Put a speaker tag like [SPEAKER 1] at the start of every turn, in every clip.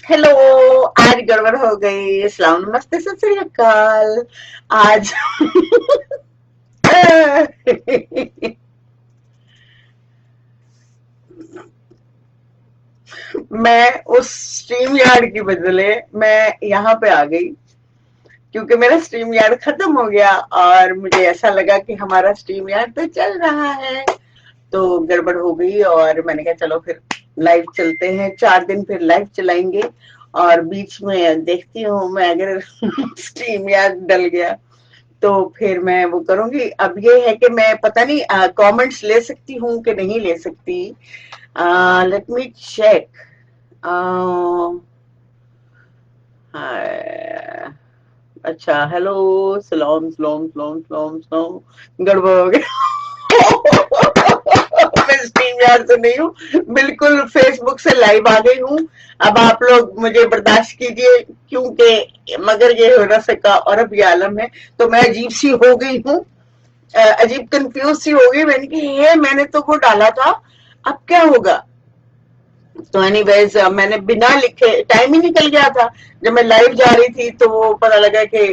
[SPEAKER 1] Hello. आज गड़बड़ हो गई। सलाम नमस्ते सत श्री अकाल। आज मैं उस स्ट्रीम यार्ड की बदले मैं यहाँ पे आ गई क्योंकि मेरा स्ट्रीम यार्ड खत्म हो गया और मुझे ऐसा लगा कि हमारा स्ट्रीम यार्ड तो चल रहा है, तो गड़बड़ हो गई और मैंने कहा चलो फिर लाइव चलते हैं। 4 दिन फिर लाइव चलाएंगे और बीच में देखती हूँ मैं अगर स्ट्रीम यार्ड डल गया तो फिर मैं वो करूंगी। अब ये है कि मैं पता नहीं कमेंट्स ले सकती हूँ कि नहीं ले सकती। Let me check. अच्छा, हेलो। सलाम सलाम सलाम सलाम सलाम। गड़बड़ हो गया। मैं स्ट्रीम यार्ड से नहीं हूँ, बिल्कुल फेसबुक से लाइव आ गई हूँ। अब आप लोग मुझे बर्दाश्त कीजिए क्योंकि मगर ये हो ना सका और अब ये आलम है, तो मैं अजीब सी हो गई हूँ। अजीब कंफ्यूज सी हो गई। मैंने कि ये मैंने तो वो डाला था, अब क्या होगा। तो एनीवेज मैंने बिना लिखे टाइम ही निकल गया था। जब मैं लाइव जा रही थी तो वो पता लगा कि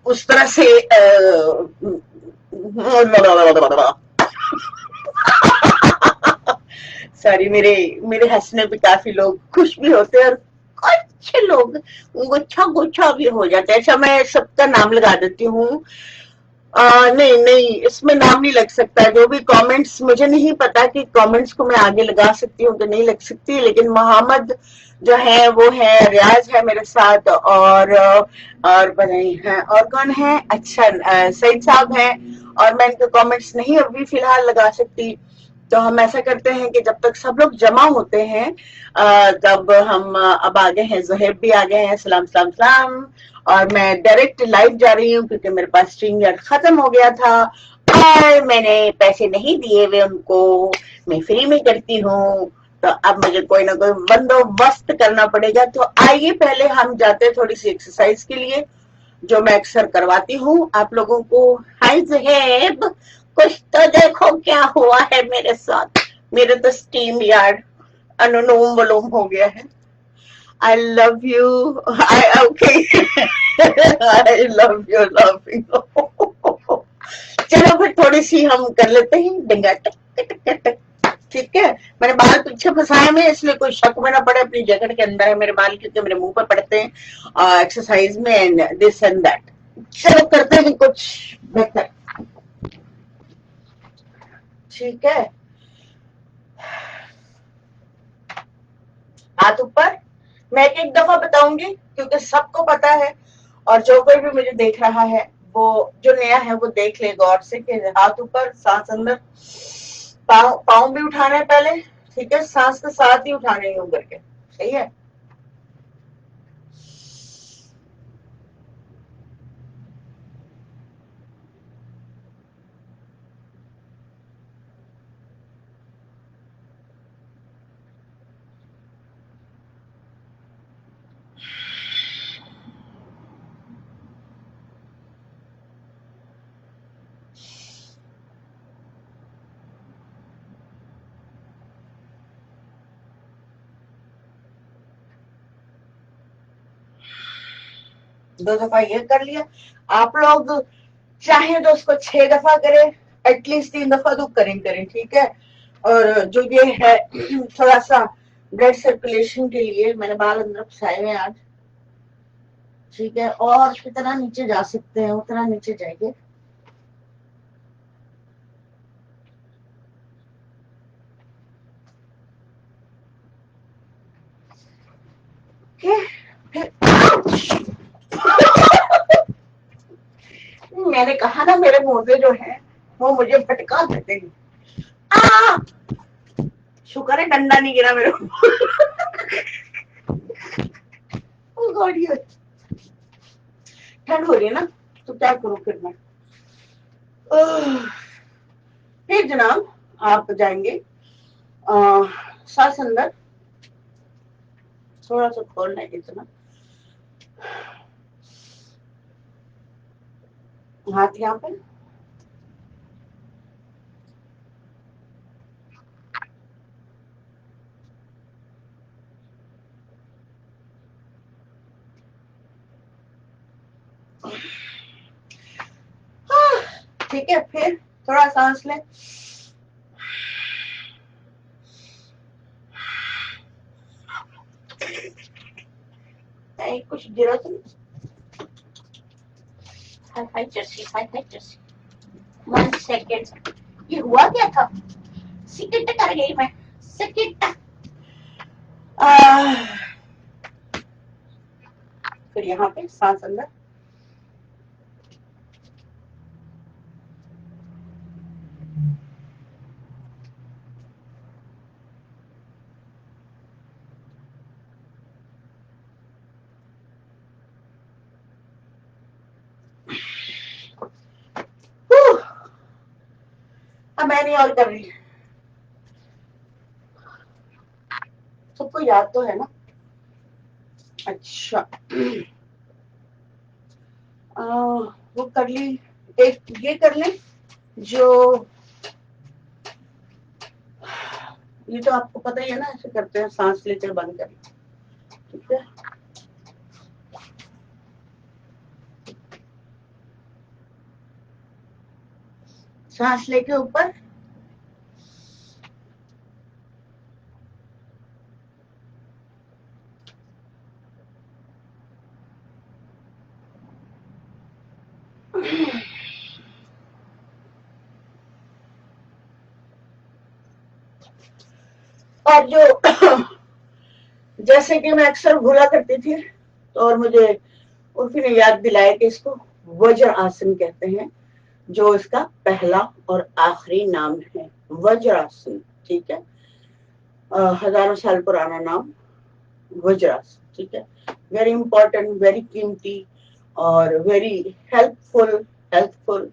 [SPEAKER 1] उस तरह से सॉरी, मेरे मेरे हंसने पे काफी लोग खुश भी होते हैं और कुछ लोग गुच्छा गुच्छा भी हो जाते हैं। अच्छा, मैं सबका नाम लगा देती हूँ। नहीं नहीं, इसमें नाम नहीं लग सकता। जो भी कमेंट्स, मुझे नहीं पता कि कमेंट्स को मैं आगे लगा सकती हूँ कि नहीं लग सकती, लेकिन मोहम्मद जो है वो है, रियाज है मेरे साथ और पता नहीं है और कौन है। अच्छा, सईद साहब हैं। और मैं इनके कमेंट्स नहीं अभी फिलहाल लगा सकती। तो हम ऐसा करते हैं कि जब तक सब लोग जमा होते हैं तब हम अब आ गए हैं, जोहेब भी आ गए हैं। सलाम सलाम सलाम। और मैं डायरेक्ट लाइव जा रही हूँ क्योंकि मेरे पास स्ट्रीम यार्ड खत्म हो गया था और मैंने पैसे नहीं दिए हुए उनको, मैं फ्री में करती हूँ। तो अब मुझे कोई ना कोई बंदोबस्त करना पड़ेगा। तो आइए पहले हम जाते हैं थोड़ी सी एक्सरसाइज के लिए, जो मैं अक्सर करवाती हूँ आप लोगों को। हाय जहेब, कुछ तो देखो क्या हुआ है मेरे साथ। मेरे तो स्टीम यार्ड अनुलोम विलोम हो गया है। आई love you. I okay. I love you love you. चलो फिर थोड़ी सी हम कर लेते हैं डिंगा टक टक टक टक। ठीक है। मैंने बाल पीछे फंसाए में इसलिए कोई शक में ना पड़े, अपनी जैकेट के अंदर है मेरे बाल क्योंकि मेरे मुंह पे पड़ते हैं एक्सरसाइज में एंड दिस एंड दैट। चलो करते हैं कुछ बेहतर। ठीक है, हाथ ऊपर। मैं एक एक दफा बताऊंगी क्योंकि सबको पता है और जो कोई भी मुझे देख रहा है, वो जो नया है वो देख ले गौर से कि हाथ ऊपर, सांस अंदर। पाँव पाँव भी उठाना है पहले। ठीक है, सांस के साथ ही उठाने हैं ऊपर के। सही है। दो दफा ये कर लिया। आप लोग चाहे तो उसको 6 दफा करें, एटलीस्ट 3 दफा तो करें करें। ठीक है। और जो ये है थोड़ा सा ब्लड सर्कुलेशन के लिए मैंने बाल अंदर फंसाए हुए आज। ठीक है, और कितना नीचे जा सकते हैं उतना नीचे जाएंगे। मैंने कहा ना मेरे मोजे जो है वो मुझे भटका देते हैं। शुक्र है डंडा नहीं गिरा मेरे को। ठंड हो रही है ना, तो क्या करूं फिर मैं। फिर जनाब आप जाएंगे सांस अंदर, थोड़ा सा खोलना है इतना, हाथ यहाँ पे। ठीक है, फिर थोड़ा सांस ले। कुछ गिरा तो नहीं? हाय जर्सी, हाय जर्सी। 1 सेकेंड, ये हुआ क्या था? सिकिट कर गई मैं, सिकिट। फिर यहाँ पे सांस अंदर, अब मैं नहीं और कर रही। सबको याद तो है ना? अच्छा, वो कर ली। एक ये कर ले, जो ये तो आपको पता ही है ना, ऐसे करते हैं, सांस लेकर बंद कर। ठीक है, सांस लेके ऊपर, और जो जैसे कि मैं अक्सर भूला करती थी, तो और मुझे उर्फी ने याद दिलाया कि इसको वज्र आसन कहते हैं, जो इसका पहला और आखिरी नाम है, वज्र आसन। ठीक है, हजारों साल पुराना नाम वज्र आसन। ठीक है, वेरी इंपॉर्टेंट, वेरी कीमती और वेरी हेल्पफुल। हेल्पफुल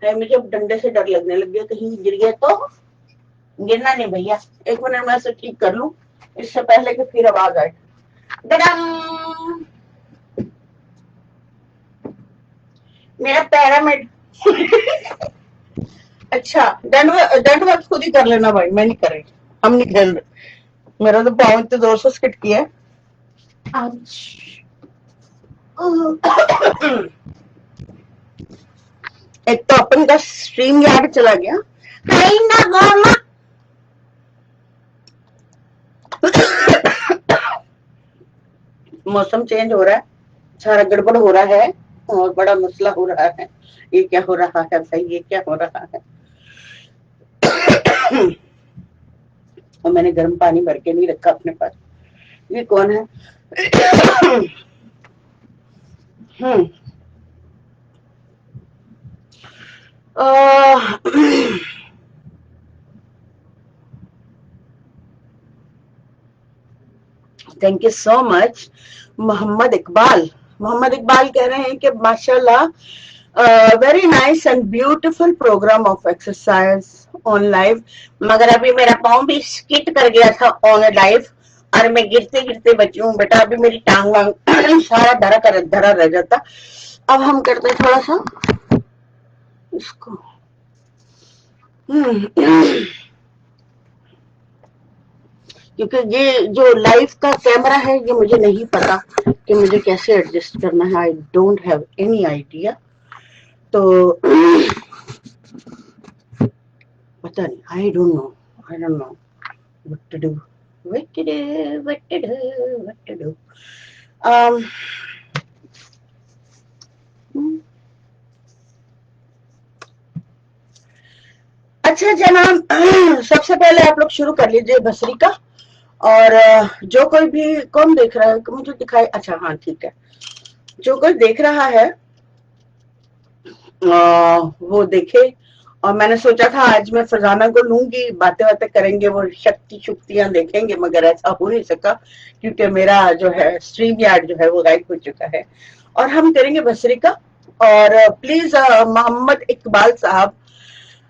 [SPEAKER 1] है। मुझे अब डंडे से डर लगने लग गया, कहीं गिर गया तो। गिरना नहीं भैया, 1 मिनट में से ठीक कर लूं, इससे पहले कि फिर आवाज आए। मेरा पैरामिड। अच्छा, दंड वर्क खुद ही कर लेना भाई, मैं नहीं कर रही, हम नहीं खेल रहे। मेरा तो पाँव इतने जोर से स्किट किया है। एक तो अपन का स्ट्रीम यार्ड चला गया। मौसम चेंज हो रहा है, सारा गड़बड़ हो रहा है और बड़ा मसला हो रहा है। ये क्या हो रहा है भाई, ये क्या हो रहा है? और मैंने गर्म पानी भर के नहीं रखा अपने पास। ये कौन है? Thank you so much Mohammad Iqbal. Mohammad Iqbal कह रहे हैं कि माशाल्लाह, very nice and beautiful programme of exercise on live. मगर अभी मेरा पाँव भी स्किट कर गया था ऑन लाइव, और मैं गिरते गिरते बची हूँ बेटा। अभी मेरी टांग वांग सारा धरा रह जाता। अब हम करते हैं थोड़ा सा इसको। क्योंकि ये जो लाइव का कैमरा है, ये मुझे नहीं पता कि मुझे कैसे एडजस्ट करना है। I don't have any idea. तो पता नहीं, I don't know what to do, what to do. अच्छा जनाब, सबसे पहले आप लोग शुरू कर लीजिए भस्त्रिका। और जो कोई भी, कौन देख रहा है मुझे दिखाई? अच्छा हाँ ठीक है, जो कोई देख रहा है वो देखे। और मैंने सोचा था आज मैं फरजाना को लूंगी, बातें बातें करेंगे, वो शक्तियां देखेंगे, मगर ऐसा हो नहीं सका क्योंकि मेरा जो है स्ट्रीम यार्ड जो है वो गायब हो चुका है। और हम करेंगे भस्त्रिका। और प्लीज मोहम्मद इकबाल साहब,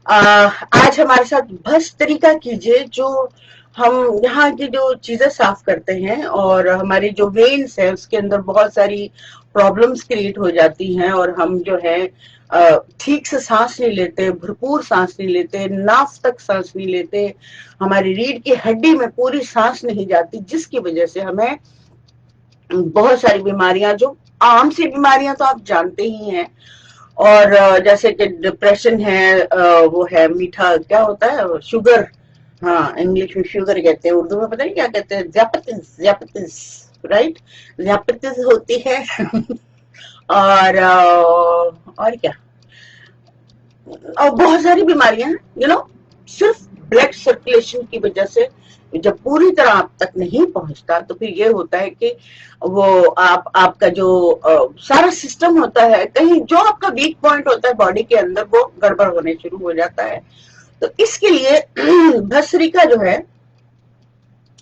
[SPEAKER 1] आज हमारे साथ भस्त्रिका कीजिए, जो हम यहाँ की जो चीजें साफ करते हैं और हमारी जो वेन्स है उसके अंदर बहुत सारी प्रॉब्लम्स क्रिएट हो जाती हैं, और हम जो है ठीक से सांस नहीं लेते, भरपूर सांस नहीं लेते, नाक तक सांस नहीं लेते, हमारी रीढ़ की हड्डी में पूरी सांस नहीं जाती, जिसकी वजह से हमें बहुत सारी बीमारियां, जो आम सी बीमारियां तो आप जानते ही हैं, और जैसे कि डिप्रेशन है, वो है मीठा, क्या होता है शुगर, हाँ इंग्लिश में शुगर कहते हैं, उर्दू में पता नहीं क्या कहते हैं, ज़्यापतिस, ज़्यापतिस, राइट, ज़्यापतिस होती है। और और क्या, और बहुत सारी बीमारियां हैं, सिर्फ ब्लड सर्कुलेशन की वजह से जब पूरी तरह आप तक नहीं पहुंचता तो फिर ये होता है कि वो आपका जो सारा सिस्टम होता है, कहीं जो आपका वीक पॉइंट होता है बॉडी के अंदर वो गड़बड़ होने शुरू हो जाता है। तो इसके लिए भस्त्रिका जो है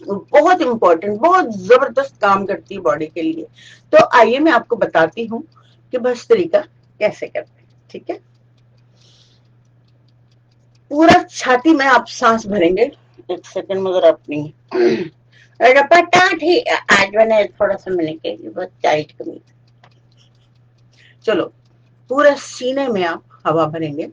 [SPEAKER 1] बहुत इंपॉर्टेंट, बहुत जबरदस्त काम करती है बॉडी के लिए। तो आइए मैं आपको बताती हूँ कि भस्त्रिका कैसे करते हैं, ठीक है। पूरा छाती में आप सांस भरेंगे। एक सेकंड मगर अपनी रपटा ठीक, आज मैंने थोड़ा सा मैंने के बहुत टाइट कमी। चलो, पूरे सीने में आप हवा भरेंगे।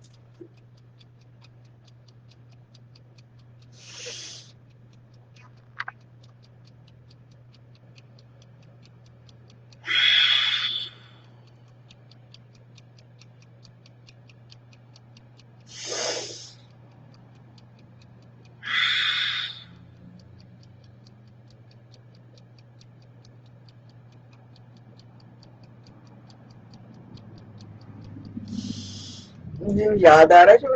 [SPEAKER 1] मुझे याद आ रहा है जो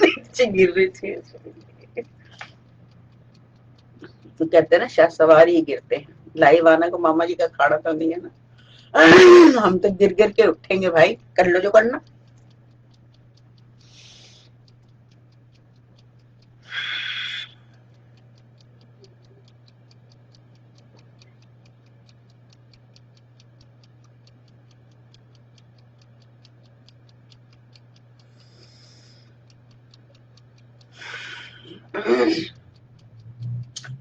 [SPEAKER 1] नीचे गिर रही थी। तो कहते हैं ना शाह सवारी ही गिरते हैं, लाइव आना को मामा जी का खाड़ा तो नहीं है ना। हम तो गिर गिर के उठेंगे भाई, कर लो जो करना।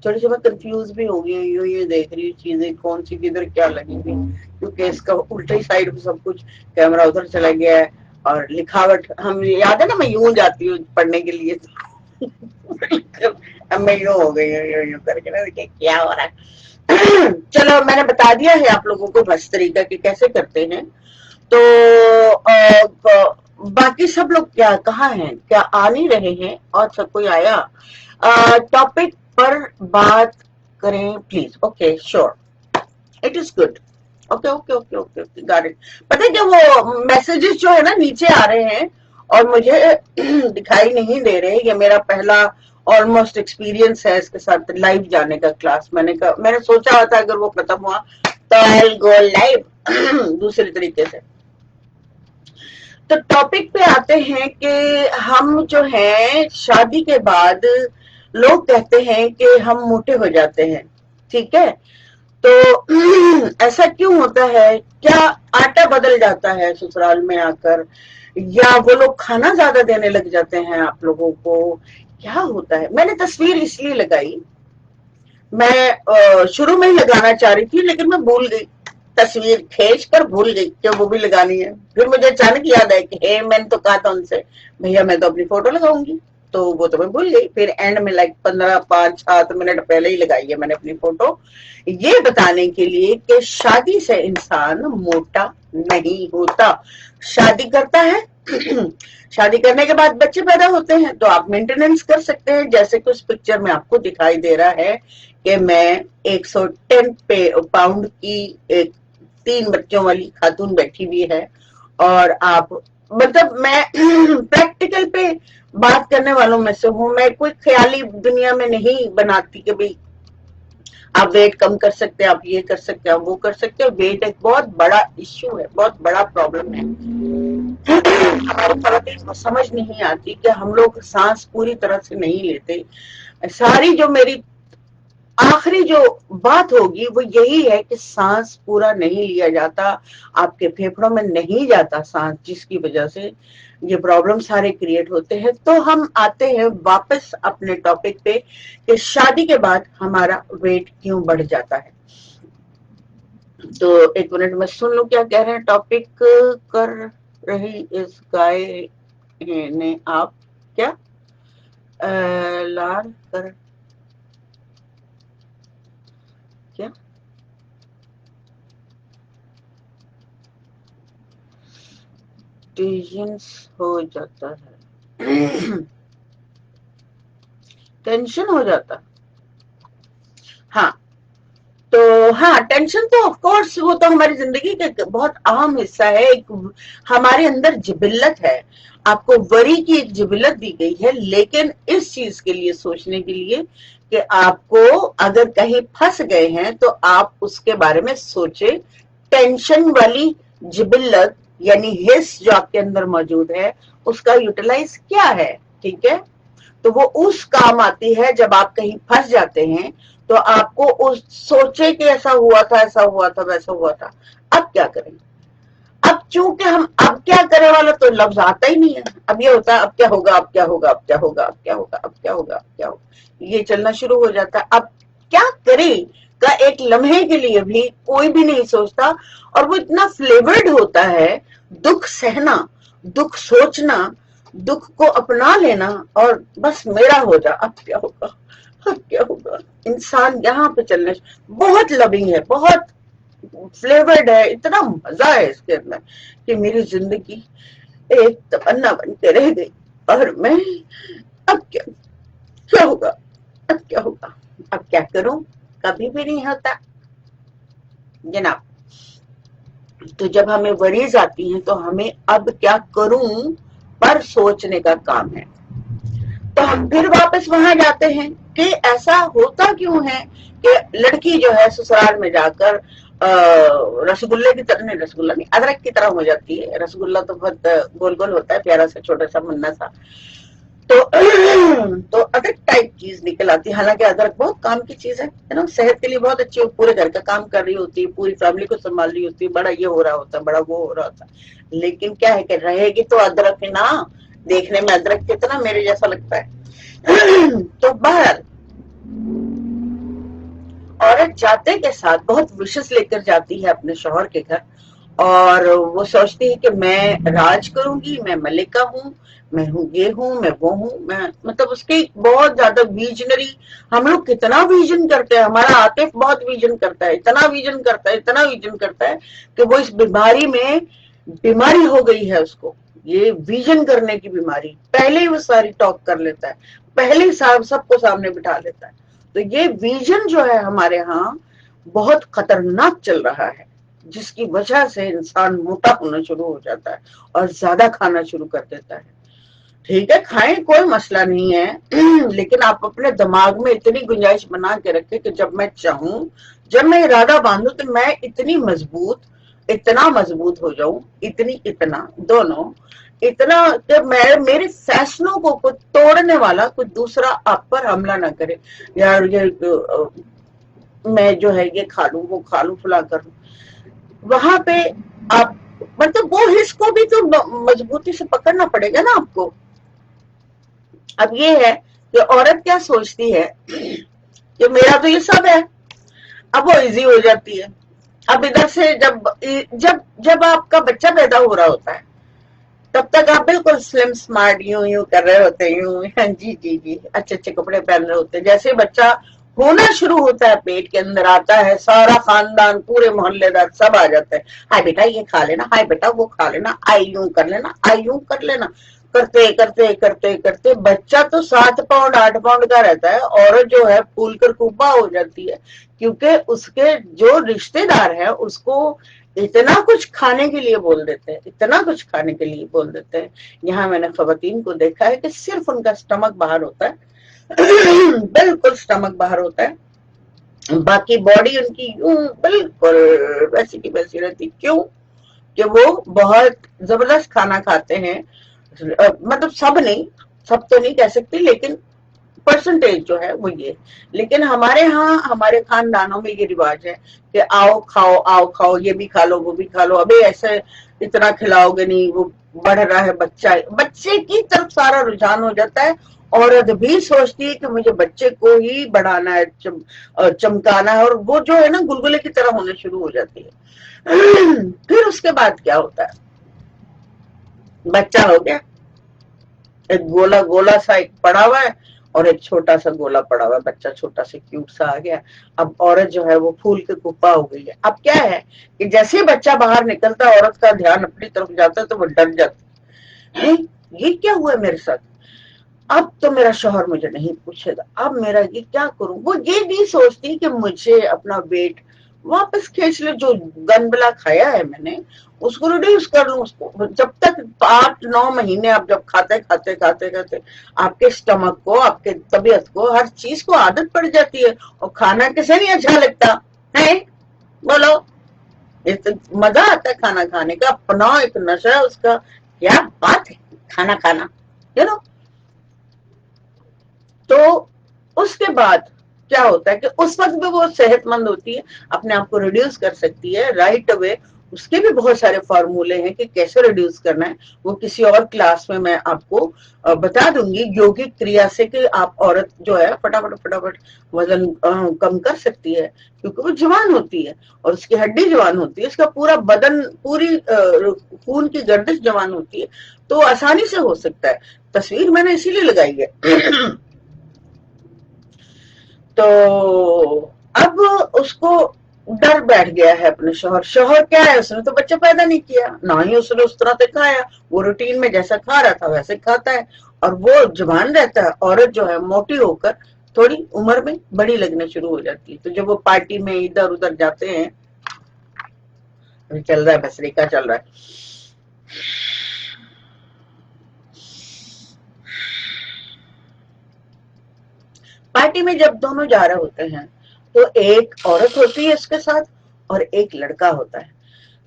[SPEAKER 1] थोड़ी सी मैं कंफ्यूज भी हो गई, यूं ये देख रही हूँ चीजें कौन सी किधर क्या लगेगी, क्योंकि इसका उल्टी साइड में सब कुछ, कैमरा उधर चला गया है और लिखावट, हम याद है ना मैं यूं जाती हूँ पढ़ने के लिए। अब मैं यूं हो गई हूँ, यूं यूं करके ना, देखिए क्या हो रहा है। चलो मैंने बता दिया है आप लोगों को भस्त्रिका के कैसे करते हैं। तो बाकी सब लोग क्या कहाँ हैं, क्या आ नहीं रहे हैं, और सब कोई आया टॉपिक पर बात करें please. Okay sure, it is good. Okay okay okay okay okay got it. पता है क्या, वो मैसेजेस जो है ना नीचे आ रहे हैं और मुझे दिखाई नहीं दे रहे। ये मेरा पहला ऑलमोस्ट एक्सपीरियंस है इसके साथ लाइव जाने का क्लास। मैंने सोचा हुआ था अगर वो खत्म हुआ तो आई विल गो लाइव दूसरे तरीके से। तो टॉपिक पे आते हैं कि हम जो है शादी के बाद लोग कहते हैं कि हम मोटे हो जाते हैं, ठीक है। तो ऐसा क्यों होता है, क्या आटा बदल जाता है ससुराल में आकर, या वो लोग खाना ज्यादा देने लग जाते हैं आप लोगों को, क्या होता है। मैंने तस्वीर इसलिए लगाई, मैं शुरू में ही लगाना चाह रही थी लेकिन मैं भूल गई, तस्वीर खींच कर भूल गई कि वो भी लगानी है। फिर मुझे अचानक याद आया कि हे मैंने तो कहा था उनसे भैया मैं तो अपनी फोटो लगाऊंगी, तो वो तो मैं भूल गई। फिर एंड में लाइक 15 5 7 मिनट पहले ही लगाई है मैंने अपनी फोटो, ये बताने के लिए कि शादी से इंसान मोटा नहीं होता। शादी करता है, शादी करने के बाद बच्चे पैदा होते हैं तो आप मेंटेनेंस कर सकते हैं, जैसे कि उस पिक्चर में आपको दिखाई दे रहा है कि मैं 110 पाउंड की एक 3 बच्चों वाली खातून बैठी हुई है। और आप, मतलब मैं प्रैक्टिकल पे बात करने वालों में से हूँ, मैं कोई ख्याली दुनिया में नहीं बनाती कि भाई आप वेट कम कर सकते हैं, आप ये कर सकते हैं, आप वो कर सकते हैं। वेट एक बहुत बड़ा इश्यू है, बहुत बड़ा प्रॉब्लम है। हमारे खवातीन को समझ नहीं आती कि हम लोग सांस पूरी तरह से नहीं लेते। सारी जो मेरी आखिरी जो बात होगी वो यही है कि सांस पूरा नहीं लिया जाता, आपके फेफड़ों में नहीं जाता सांस, जिसकी वजह से ये प्रॉब्लम सारे क्रिएट होते हैं। तो हम आते हैं वापस अपने टॉपिक पे कि शादी के बाद हमारा वेट क्यों बढ़ जाता है। तो एक मिनट में सुन लो क्या कह रहे हैं। टॉपिक कर रही इस गाय ने आप क्या लार कर क्या, टेंशन हो जाता है। टेंशन हो जाता, हाँ। तो हाँ, टेंशन तो ऑफ कोर्स वो तो हमारी जिंदगी का एक बहुत अहम हिस्सा है, एक हमारे अंदर जिबिल्लत है। आपको वरी की एक जिबिल्लत दी गई है, लेकिन इस चीज के लिए सोचने के लिए कि आपको अगर कहीं फंस गए हैं तो आप उसके बारे में सोचे। टेंशन वाली जिबिल्लत यानी हिस्स जो आपके अंदर मौजूद है, उसका यूटिलाइज क्या है, ठीक है। तो वो उस काम आती है जब आप कहीं फंस जाते हैं, तो आपको उस सोचे कि ऐसा हुआ था, ऐसा हुआ था, वैसा हुआ था, अब क्या करें। अब चूंकि हम अब क्या करे वाला तो लफ्ज आता ही नहीं है, अब ये होता है अब क्या होगा, अब क्या होगा, अब क्या होगा, अब क्या होगा, अब क्या होगा, अब क्या होगा, ये चलना शुरू हो जाता है। अब क्या करे का एक लम्हे के लिए भी कोई भी नहीं सोचता, और वो इतना फ्लेवर्ड होता है, दुख सहना, दुख सोचना, दुख को अपना लेना, और बस मेरा हो जा, अब क्या होगा, अब क्या होगा। इंसान यहाँ पे चलने बहुत लविंग है, बहुत फ्लेवर्ड है, इतना मजा है इसके अंदर कि मेरी जिंदगी एक तमन्ना बन के रह गई, और मैं अब क्या क्या होगा, अब क्या होगा, अब क्या करूं, कभी भी नहीं होता जनाब। तो जब हमें वरीज आती हैं तो हमें अब क्या करूं पर सोचने का काम है। तो हम फिर वापस वहां जाते हैं कि ऐसा होता क्यों है कि लड़की जो है ससुराल में जाकर रसगुल्ले की तरह, नहीं रसगुल्ला नहीं, अदरक की तरह हो जाती है। रसगुल्ला तो बहुत गोल गोल होता है, प्यारा सा छोटा सा मुन्ना सा, तो तो अदरक टाइप चीज निकल आती है। हालांकि अदरक बहुत काम की चीज है ना, सेहत के लिए बहुत अच्छी है, पूरे घर का काम कर रही होती है, पूरी फैमिली को संभाल रही होती है, बड़ा ये हो रहा होता है, बड़ा वो हो रहा होता है। लेकिन क्या है कि रहेगी तो अदरक ना, देखने में अदरक कितना मेरे जैसा लगता है। तो बाहर औरत जाते के साथ बहुत विशेष लेकर जाती है अपने शौहर के घर, और वो सोचती है कि मैं राज करूंगी, मैं मलिका हूँ, मैं हूँ ये हूँ, मैं वो हूँ, मैं मतलब उसकी बहुत ज्यादा विजनरी। हम लोग कितना विजन करते हैं, हमारा आतिफ बहुत विजन करता है, इतना विजन करता है, इतना विजन करता है कि वो इस बीमारी में बीमारी हो गई है उसको, ये विजन करने की बीमारी। पहले ही वो सारी टॉक कर लेता है, पहले ही सबको सामने बिठा लेता है। तो ये विजन जो है हमारे यहाँ बहुत खतरनाक चल रहा है, जिसकी वजह से इंसान मोटा होना शुरू हो जाता है और ज्यादा खाना शुरू कर देता है। ठीक है, खाएं, कोई मसला नहीं है, लेकिन आप अपने दिमाग में इतनी गुंजाइश बना के रखें कि जब मैं चाहूं, जब मैं इरादा बांधू, तो मैं इतना मजबूत हो जाऊं, इतना दोनों, इतना कि मैं मेरे फैसलों को कोई तोड़ने वाला कोई दूसरा आप पर हमला ना करे। यार ये मैं जो है ये खा लूं, वो खा लूं, फुला कर लूं, वहां पे आप मतलब वो हिस्स को भी तो मजबूती से पकड़ना पड़ेगा ना आपको। अब ये है कि औरत क्या सोचती है कि मेरा तो ये सब है, अब वो इजी हो जाती है। अब इधर से जब जब जब आपका बच्चा पैदा हो रहा होता है, तब तक आप बिल्कुल स्लिम स्मार्ट यूं यूं कर रहे होते हैं, यूं जी जी जी अच्छे अच्छे कपड़े पहन रहे होते हैं। जैसे बच्चा होना शुरू होता है, पेट के अंदर आता है, सारा खानदान, पूरे मोहल्लेदार सब आ जाते हैं, हाय बेटा ये खा लेना, हाय बेटा वो खा लेना, आई यूं कर लेना, आई यूं कर लेना, करते करते करते करते बच्चा तो 7 पाउंड 8 पाउंड का रहता है, औरत जो है फूल कर कुब्बा हो जाती है, क्योंकि उसके जो रिश्तेदार है उसको इतना कुछ खाने के लिए बोल देते हैं, इतना कुछ खाने के लिए बोल देते हैं। यहाँ मैंने खवातीन को देखा है कि सिर्फ उनका स्टमक बाहर होता है, बिल्कुल स्टमक बाहर होता है, बाकी बॉडी उनकी यूं बिल्कुल वैसी की वैसी रहती। क्यों? कि वो बहुत जबरदस्त खाना खाते हैं। मतलब सब नहीं, सब तो नहीं कह सकती, लेकिन परसेंटेज जो है वो ये। लेकिन हमारे यहाँ हमारे खानदानों में ये रिवाज है कि आओ खाओ, ये भी खा लो, वो भी खा लो, अबे ऐसे इतना खिलाओगे नहीं, वो बढ़ रहा है बच्चा, बच्चे की तरफ सारा रुझान हो जाता है। औरत भी सोचती है कि मुझे बच्चे को ही बढ़ाना है, चमकाना है, और वो जो है ना गुलगुले की तरह होने शुरू हो जाती है। फिर उसके बाद क्या होता है, बच्चा हो गया, एक गोला गोला सा एक पड़ा हुआ है, और एक छोटा सा गोला पड़ा हुआ, बच्चा छोटा सा क्यूट सा आ गया। अब औरत जो है वो फूल के कुप्पा हो गई है। अब क्या है कि जैसे ही बच्चा बाहर निकलता है, औरत का ध्यान अपनी तरफ जाता है तो वो डर जाती है, ये क्या हुआ मेरे साथ, अब तो मेरा शौहर मुझे नहीं पूछेगा, अब मेरा ये क्या करूं। वो ये नहीं सोचती कि मुझे अपना वेट वापस खींच ले, जो गनबला खाया है मैंने उसको रिड्यूस कर लूं। उसको जब तक 8-9 महीने आप जब खाते खाते खाते खाते आपके स्टमक को, आपके तबीयत को, हर चीज को आदत पड़ जाती है। और खाना किसे नहीं अच्छा लगता है, बोलो। तो मजा आता है खाना खाने का, अपना एक नशा है उसका, क्या बात है खाना खाना, यू नो। तो उसके बाद क्या होता है कि उस वक्त भी वो सेहतमंद होती है, अपने आप को रिड्यूस कर सकती है राइट अवे। उसके भी बहुत सारे फॉर्मूले हैं कि कैसे रिड्यूस करना है, वो किसी और क्लास में मैं आपको बता दूंगी, यौगिक क्रिया से कि आप औरत जो है फटाफट फटाफट वजन कम कर सकती है, क्योंकि वो जवान होती है और उसकी हड्डी जवान होती है, उसका पूरा बदन, पूरी खून की गर्दिश जवान होती है, तो आसानी से हो सकता है। तस्वीर मैंने इसीलिए लगाई है। तो अब उसको डर बैठ गया है अपने शौहर। शौहर क्या है, उसने तो बच्चा पैदा नहीं किया, ना ही उसने उस तरह से खाया, वो रूटीन में जैसा खा रहा था वैसे खाता है और वो जवान रहता है। औरत जो है मोटी होकर थोड़ी उम्र में बड़ी लगने शुरू हो जाती है। तो जब वो पार्टी में इधर उधर जाते हैं, अभी चल रहा है भस्त्रिका चल रहा है, पार्टी में जब दोनों जा रहे होते हैं तो एक औरत होती है उसके साथ और एक लड़का होता है।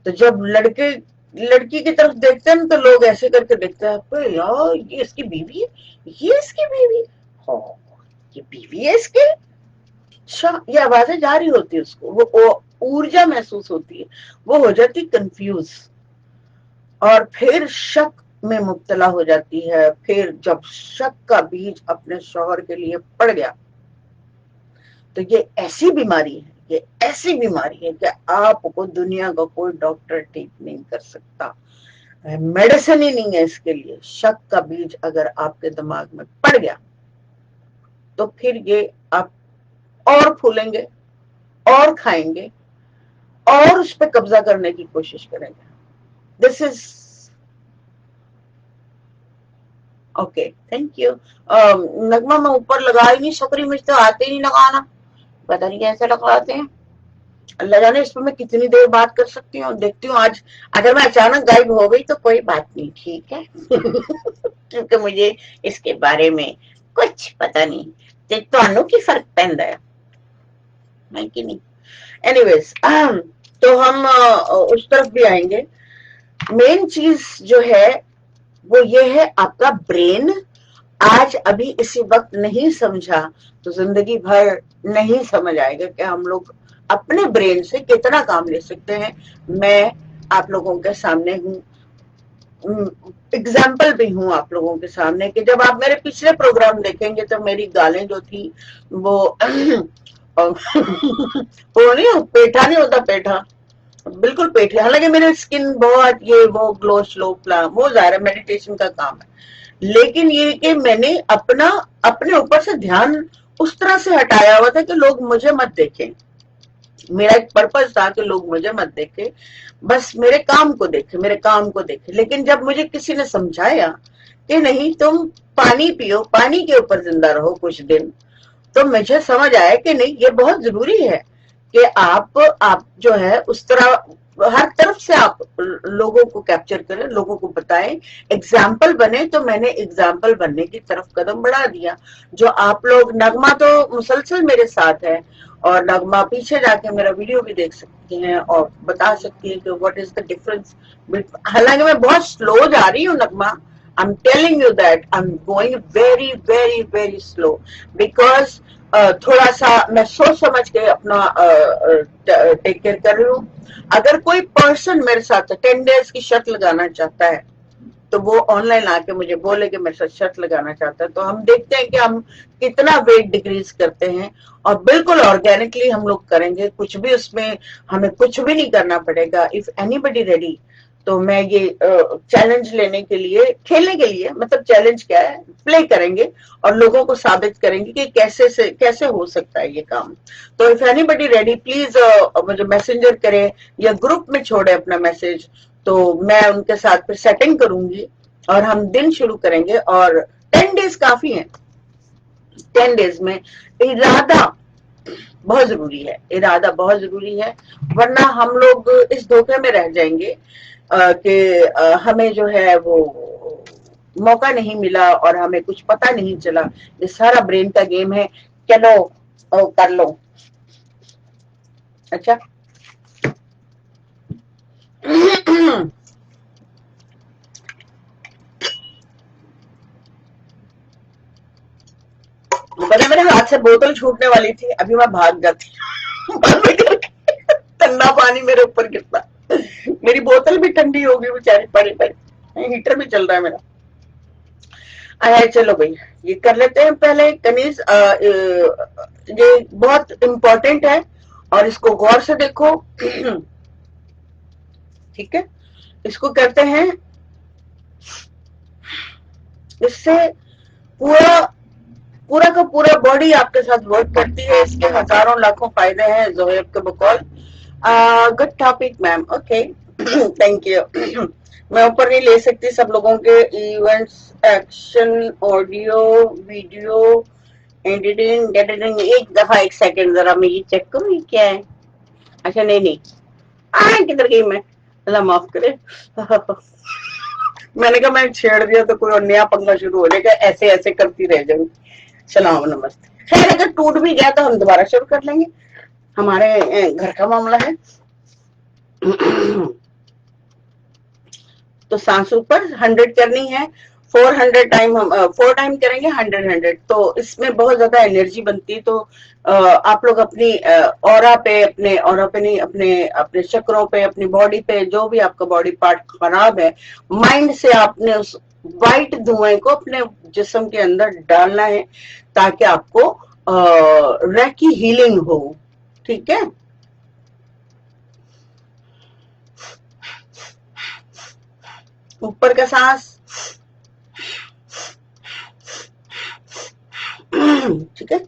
[SPEAKER 1] तो जब लड़के लड़की की तरफ देखते हैं तो लोग ऐसे करके देखते हैं, यार ये इसकी बीवी है, ये इसकी बीवी, हाँ ये बीवी है इसकी। अच्छा, ये आवाजें जा रही होती है उसको, वो ऊर्जा महसूस होती है, वो हो जाती कंफ्यूज और फिर शक में मुब्तला हो जाती है। फिर जब शक का बीज अपने शौहर के लिए पड़ गया तो ये ऐसी बीमारी है, ये ऐसी बीमारी है कि आपको दुनिया का कोई डॉक्टर ठीक नहीं कर सकता, मेडिसिन ही नहीं है इसके लिए। शक का बीज अगर आपके दिमाग में पड़ गया तो फिर ये आप और फूलेंगे और खाएंगे और उस पर कब्जा करने की कोशिश करेंगे। This is okay, thank you. Nagma मैं ऊपर लगा ही नहीं सक रही, मुझे तो आते ही नहीं लगाना, पता नहीं कैसे लगाते हैं, अल्लाह जाने। इस पर मैं कितनी देर बात कर सकती हूँ, देखती हूँ आज अगर मैं अचानक गायब हो गई तो कोई बात नहीं, ठीक है। क्योंकि मुझे इसके बारे में कुछ पता नहीं, तो की फर्क पैदा है मैं कि नहीं। एनीवेज, तो हम उस तरफ भी आएंगे। मेन चीज जो है वो ये है, आपका ब्रेन आज अभी इसी वक्त नहीं समझा तो जिंदगी भर नहीं समझ आएगा कि हम लोग अपने ब्रेन से कितना काम ले सकते हैं। मैं आप लोगों के सामने हूँ, एग्जाम्पल भी हूँ आप लोगों के सामने कि जब आप मेरे पिछले प्रोग्राम देखेंगे तो मेरी गालें जो थी वो वो नहीं, पेठा नहीं होता, पेठा बिल्कुल पेठी। हालांकि मेरी स्किन बहुत ये वो ग्लो स्लो वो ज़ाहिर है मेडिटेशन का काम है, लेकिन ये कि मैंने अपने ऊपर से ध्यान उस तरह से हटाया हुआ था कि लोग मुझे मत देखें। मेरा एक पर्पज था कि लोग मुझे मत देखें, बस मेरे काम को देखें, मेरे काम को देखें। लेकिन जब मुझे किसी ने समझाया कि नहीं तुम पानी पियो, पानी के ऊपर जिंदा रहो कुछ दिन, तो मुझे समझ आया कि नहीं ये बहुत जरूरी है कि आप जो है उस तरह हर तरफ से आप लोगों को कैप्चर करें, लोगों को बताएं, एग्जाम्पल बने। तो मैंने एग्जाम्पल बनने की तरफ कदम बढ़ा दिया। जो आप लोग, नगमा तो मुसलसल मेरे साथ है और नगमा पीछे जाके मेरा वीडियो भी देख सकती हैं और बता सकती है कि व्हाट इज द डिफरेंस। हालांकि मैं बहुत स्लो जा रही हूँ नगमा, I'm telling you that I'm going very very very slow because थोड़ा सा मैं सोच समझ के अपना टेक केयर कर रही हूँ। अगर कोई पर्सन मेरे साथ 10 डेज की शर्त लगाना चाहता है तो वो ऑनलाइन आके मुझे बोले कि मेरे साथ शर्त लगाना चाहता है, तो हम देखते हैं कि हम कितना वेट डिक्रीज करते हैं और बिल्कुल ऑर्गेनिकली हम लोग करेंगे, कुछ भी उसमें हमें कुछ भी नहीं करना पड़ेगा। इफ एनीबडी रेडी तो मैं ये चैलेंज लेने के लिए, खेलने के लिए, मतलब चैलेंज क्या है, प्ले करेंगे और लोगों को साबित करेंगे कि कैसे हो सकता है ये काम। तो इफ एनीबडी रेडी, प्लीज मुझे मैसेंजर करे या ग्रुप में छोड़े अपना मैसेज, तो मैं उनके साथ फिर सेटिंग करूंगी और हम दिन शुरू करेंगे। और 10 डेज काफी है। 10 डेज में इरादा बहुत जरूरी है, इरादा बहुत जरूरी है, वरना हम लोग इस धोखे में रह जाएंगे कि हमें जो है वो मौका नहीं मिला और हमें कुछ पता नहीं चला। ये सारा ब्रेन का गेम है। चलो कर लो। अच्छा पता, मेरे हाथ से बोतल छूटने वाली थी, अभी मैं भाग जाती बंद करके, ठंडा पानी मेरे ऊपर गिरता, मेरी बोतल भी ठंडी होगी बेचारी, पड़ी पड़ी, हीटर भी चल रहा है मेरा। आया, चलो भाई ये कर लेते हैं पहले। कनीज ये बहुत इम्पोर्टेंट है और इसको गौर से देखो। ठीक है, इसको करते हैं। इससे पूरा पूरा का पूरा बॉडी आपके साथ वर्क करती है। इसके हजारों लाखों फायदे हैं जोहेब के बकौल। Good topic ma'am, okay, thank you. मैं ऊपर नहीं ले सकती सब लोगों के events, action, audio, video, editing editing. एक दफा, एक सेकंड, जरा मैं ये चेक करूँ ये क्या है। अच्छा, नहीं नहीं, किधर गई मैं, अल्लाह माफ करे। मैंने कहा मैं छेड़ दिया तो कोई और नया पंगा शुरू हो जाएगा, ऐसे ऐसे करती रह जाऊंगी। सलाम नमस्ते। खैर, अगर टूट भी गया तो हम दोबारा शुरू कर लेंगे, हमारे घर का मामला है। तो सांस ऊपर 100 करनी है। 400 टाइम, हम 4 टाइम करेंगे 100 100। तो इसमें बहुत ज्यादा एनर्जी बनती है। तो आप लोग अपनी ऑरा पे, अपने ऑरा पे नहीं, अपने अपने चक्रों पे, अपनी बॉडी पे, जो भी आपका बॉडी पार्ट खराब है, माइंड से आपने उस वाइट धुएं को अपने जिस्म के अंदर डालना है, ताकि आपको रेकी हीलिंग हो। ठीक है, ऊपर का सांस। ठीक है,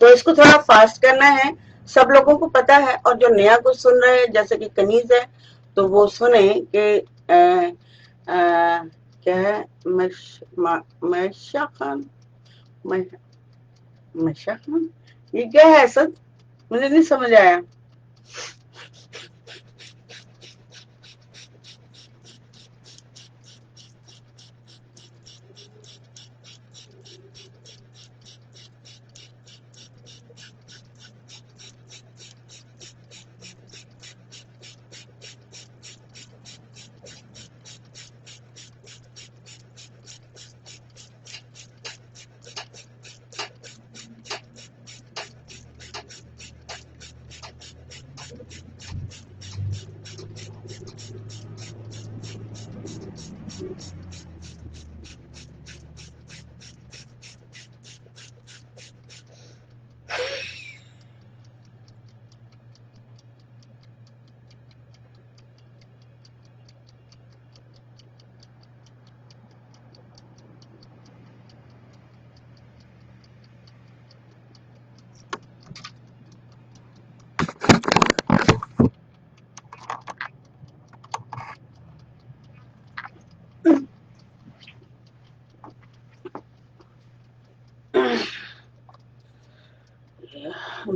[SPEAKER 1] तो इसको थोड़ा फास्ट करना है, सब लोगों को पता है। और जो नया कुछ सुन रहे हैं, जैसे कि कनीज है, तो वो सुने कि क्या है, मैशा खान, मैशा खान, ये क्या है सर, मुझे नहीं समझ आया।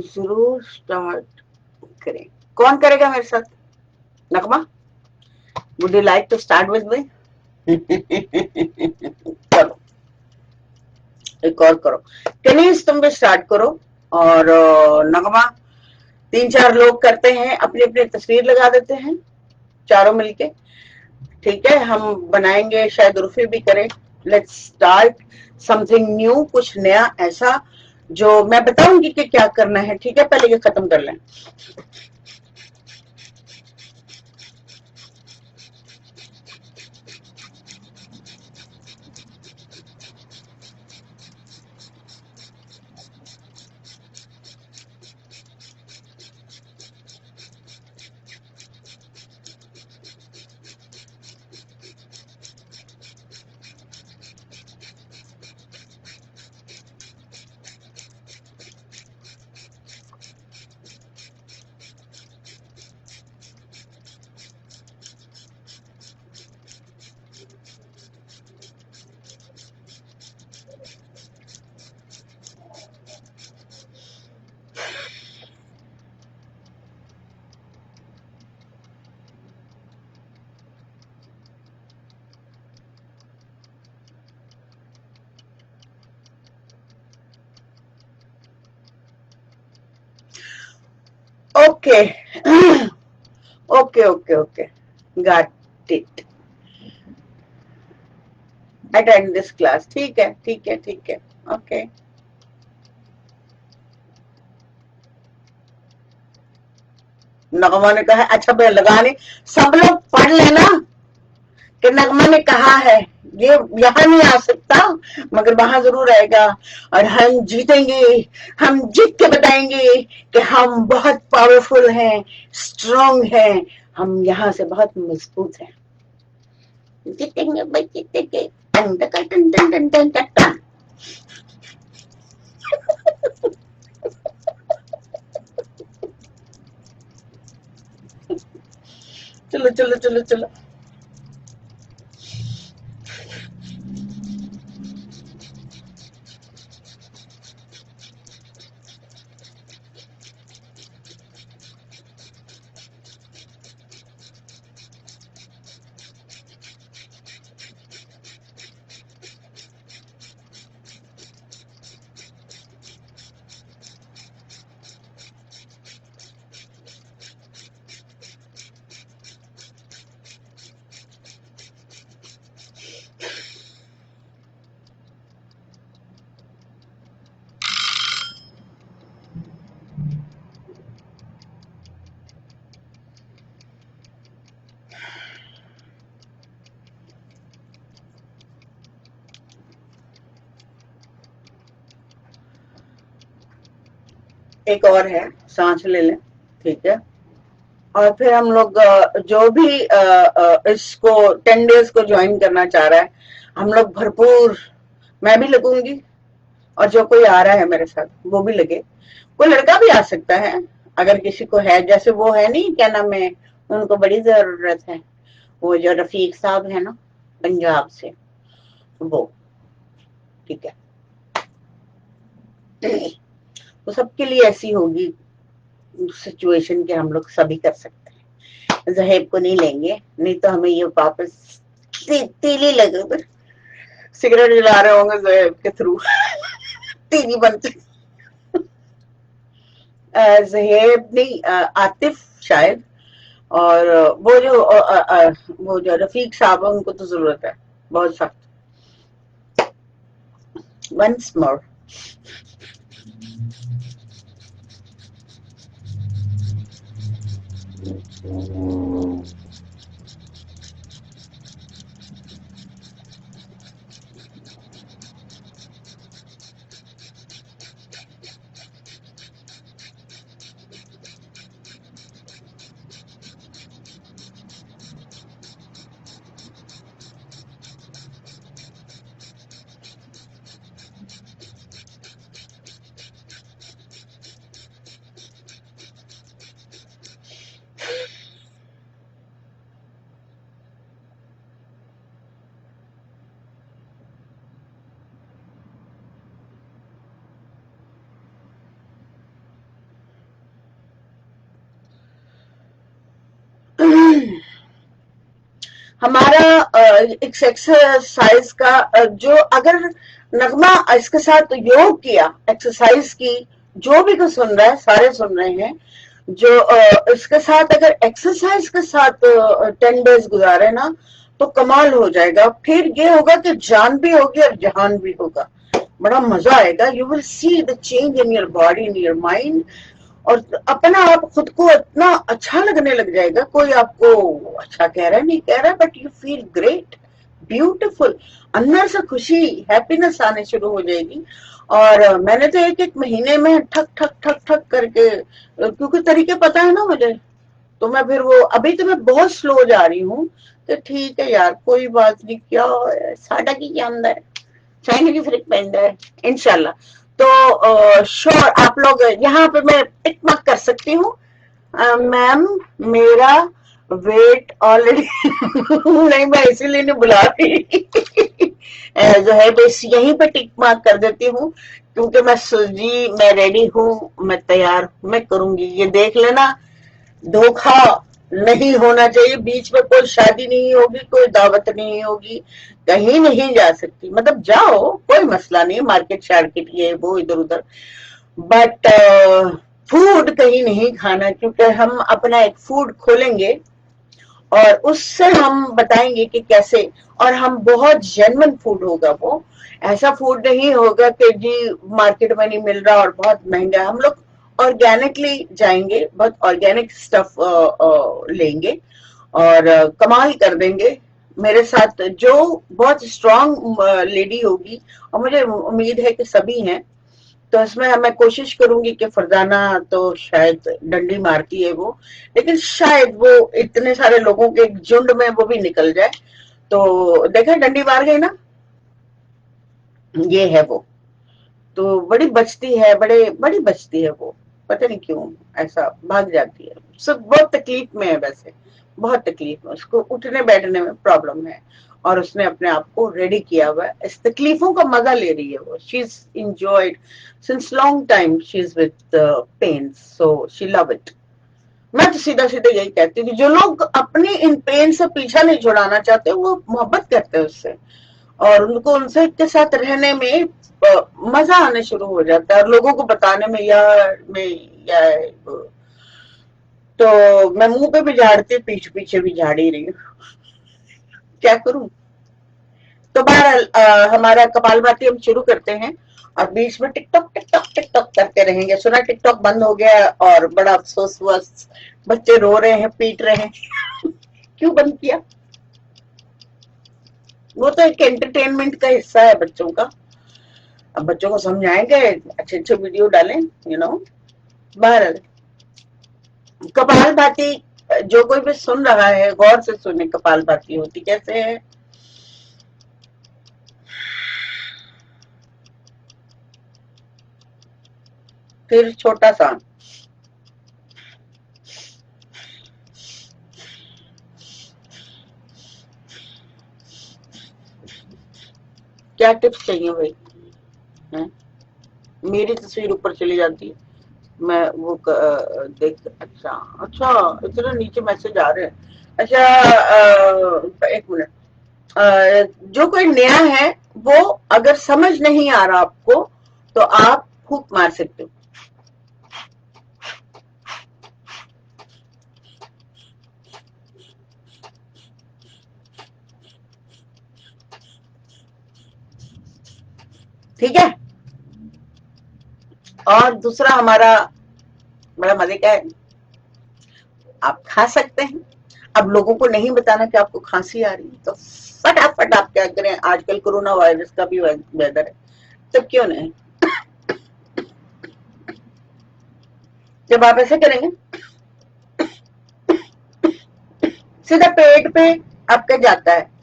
[SPEAKER 1] जरूर स्टार्ट करें। कौन करेगा मेरे साथ? Nagma, would you like to start with me? चलो, एक और करो। कनीज, तुम भी स्टार्ट करो। और नगमा, 3 4 लोग करते हैं, अपनी अपनी तस्वीर लगा देते हैं चारों मिलके। ठीक है, हम बनाएंगे, शायद उर्फी भी करे। लेट्स स्टार्ट समथिंग न्यू, कुछ नया ऐसा जो मैं बताऊंगी कि क्या करना है। ठीक है, पहले ये खत्म कर लें। Okay. Okay, okay, okay. Got it. Attend this class. ठीक है, ठीक है, ठीक है. Okay. नगमा ने कहा अच्छा मैं लगाने सब लोग पढ़ लेना कि नगमा ने कहा है ये यहाँ नहीं आ सकता मगर वहां जरूर आएगा और हम जीतेंगे हम जीत के बताएंगे कि हम बहुत पावरफुल हैं स्ट्रांग हैं हम यहाँ से बहुत मजबूत हैं जीतेंगे भाई जीतेंगे टन टन टन टन टन टन टन चलो चलो चलो चलो एक और है सांस ले लें ठीक है और फिर हम लोग जो भी इसको 10 डेज को ज्वाइन करना चाह रहा है हम लोग भरपूर मैं भी लगूंगी और जो कोई आ रहा है मेरे साथ वो भी लगे कोई लड़का भी आ सकता है अगर किसी को है जैसे वो है नहीं क्या नाम है उनको बड़ी जरूरत है वो जो रफीक साहब है ना पंजाब से वो ठीक है तो सबके लिए ऐसी होगी सिचुएशन के हम लोग सभी कर सकते हैं जहेब को नहीं लेंगे नहीं तो हमें ये वापस तीली लगे सिगरेट जला रहे होंगे जहेब के थ्रू तीली बनते जहेब नहीं आतिफ शायद और वो जो रफीक साहब है उनको तो जरूरत है बहुत सख्त वंस मोर हमारा एक्सरसाइज का जो अगर नगमा इसके साथ योग किया एक्सरसाइज की जो भी कुछ सुन रहा है सारे सुन रहे हैं जो इसके साथ अगर एक्सरसाइज के साथ 10 डेज गुजारे ना तो कमाल हो जाएगा फिर ये होगा कि जान भी होगी और जहान भी होगा बड़ा मजा आएगा you will see the change in your body in your mind और अपना आप खुद को इतना अच्छा लगने लग जाएगा कोई आपको अच्छा कह रहा है नहीं कह रहा but you feel great beautiful अंदर से खुशी हैप्पीनेस आने शुरू हो जाएगी और मैंने तो एक महीने में ठक ठक ठक ठक करके क्योंकि तरीके पता है ना मुझे तो मैं फिर वो अभी तो मैं बहुत स्लो जा रही हूँ तो ठीक है यार कोई बात नहीं क्या साढ़ा की क्या अंदर है चाइना की फर्क पैदा है इंशाल्लाह तो श्योर आप लोग यहाँ पे मैं टिक मार्क कर सकती हूँ मैम मेरा वेट ऑलरेडी नहीं मैं इसीलिए नहीं बुला रही जो है बस यहीं पे टिक मार्क कर देती हूँ, क्योंकि मैं रेडी हूँ, मैं तैयार हूँ, मैं करूंगी। ये देख लेना, धोखा नहीं होना चाहिए। बीच में कोई शादी नहीं होगी, कोई दावत नहीं होगी, कहीं नहीं जा सकती। मतलब जाओ, कोई मसला नहीं, मार्केट शार्केट ये वो इधर उधर, बट फूड कहीं नहीं खाना, क्योंकि हम अपना एक फूड खोलेंगे और उससे हम बताएंगे कि कैसे, और हम बहुत जेन्युइन फूड होगा वो, ऐसा फूड नहीं होगा कि जी मार्केट में नहीं मिल रहा और बहुत महंगा। हम लोग ऑर्गेनिकली जाएंगे, बहुत ऑर्गेनिक स्टफ लेंगे और कमाल कर देंगे। मेरे साथ जो बहुत स्ट्रांग लेडी होगी, और मुझे उम्मीद है कि सभी हैं, तो इसमें मैं कोशिश करूंगी कि फरजाना तो शायद डंडी मारती है वो, लेकिन शायद वो इतने सारे लोगों के झुंड में वो भी निकल जाए। तो देखा, डंडी मार गई ना, ये है वो। तो बड़ी बचती है, बड़ी बचती है वो, पता नहीं क्यों ऐसा भाग जाती है। सब बहुत तकलीफ में है वैसे, बहुत तकलीफ में, उसको उठने बैठने में प्रॉब्लम है, और उसने अपने आप को रेडी किया हुआ है। इस तकलीफों का मजा ले रही है वो। She is enjoyed since long time, she is with pain, so she love it. मैं तो सीधा सीधा यही कहती हूँ कि जो लोग अपनी इन पेन से पीछा नहीं छुड़ाना चाहते, वो मोहब्बत करते हैं उससे, और उनको उनसे के साथ रहने में मजा आने शुरू हो जाता है, और लोगों को बताने में यार मैं यार, तो मैं मुंह पे भी झाड़ती, पीछे पीछे भी झाड़ ही रही हूँ, क्या करूं। तो बहरहाल हमारा कपालभाति हम शुरू करते हैं, और बीच में टिकटॉक टिकटॉक टिकटॉक करते रहेंगे। सुना टिकटॉक बंद हो गया और बड़ा अफसोस हुआ, बच्चे रो रहे हैं, पीट रहे हैं। क्यों बंद किया? वो तो एक एंटरटेनमेंट का हिस्सा है बच्चों का। अब बच्चों को समझाएंगे, अच्छे अच्छे वीडियो डालें, यू नो। बहरहाल कपालभाति, जो कोई भी सुन रहा है गौर से सुने, कपालभाति होती कैसे है। फिर छोटा सा क्या टिप्स चाहिए भाई है? मेरी तस्वीर ऊपर चली जाती है, मैं वो देख, अच्छा अच्छा, इतना नीचे मैसेज आ रहे हैं। अच्छा, एक मिनट, जो कोई नया है, वो अगर समझ नहीं आ रहा आपको, तो आप फूंक मार सकते हो। ठीक है। और दूसरा हमारा बड़ा मजे का है, आप खा सकते हैं। अब लोगों को नहीं बताना कि आपको खांसी आ रही है, तो फटाफट आप क्या करें, आजकल कोरोना वायरस का भी वेदर है, तब क्यों नहीं, जब आप ऐसे करेंगे सीधा पेट पे आपका जाता है।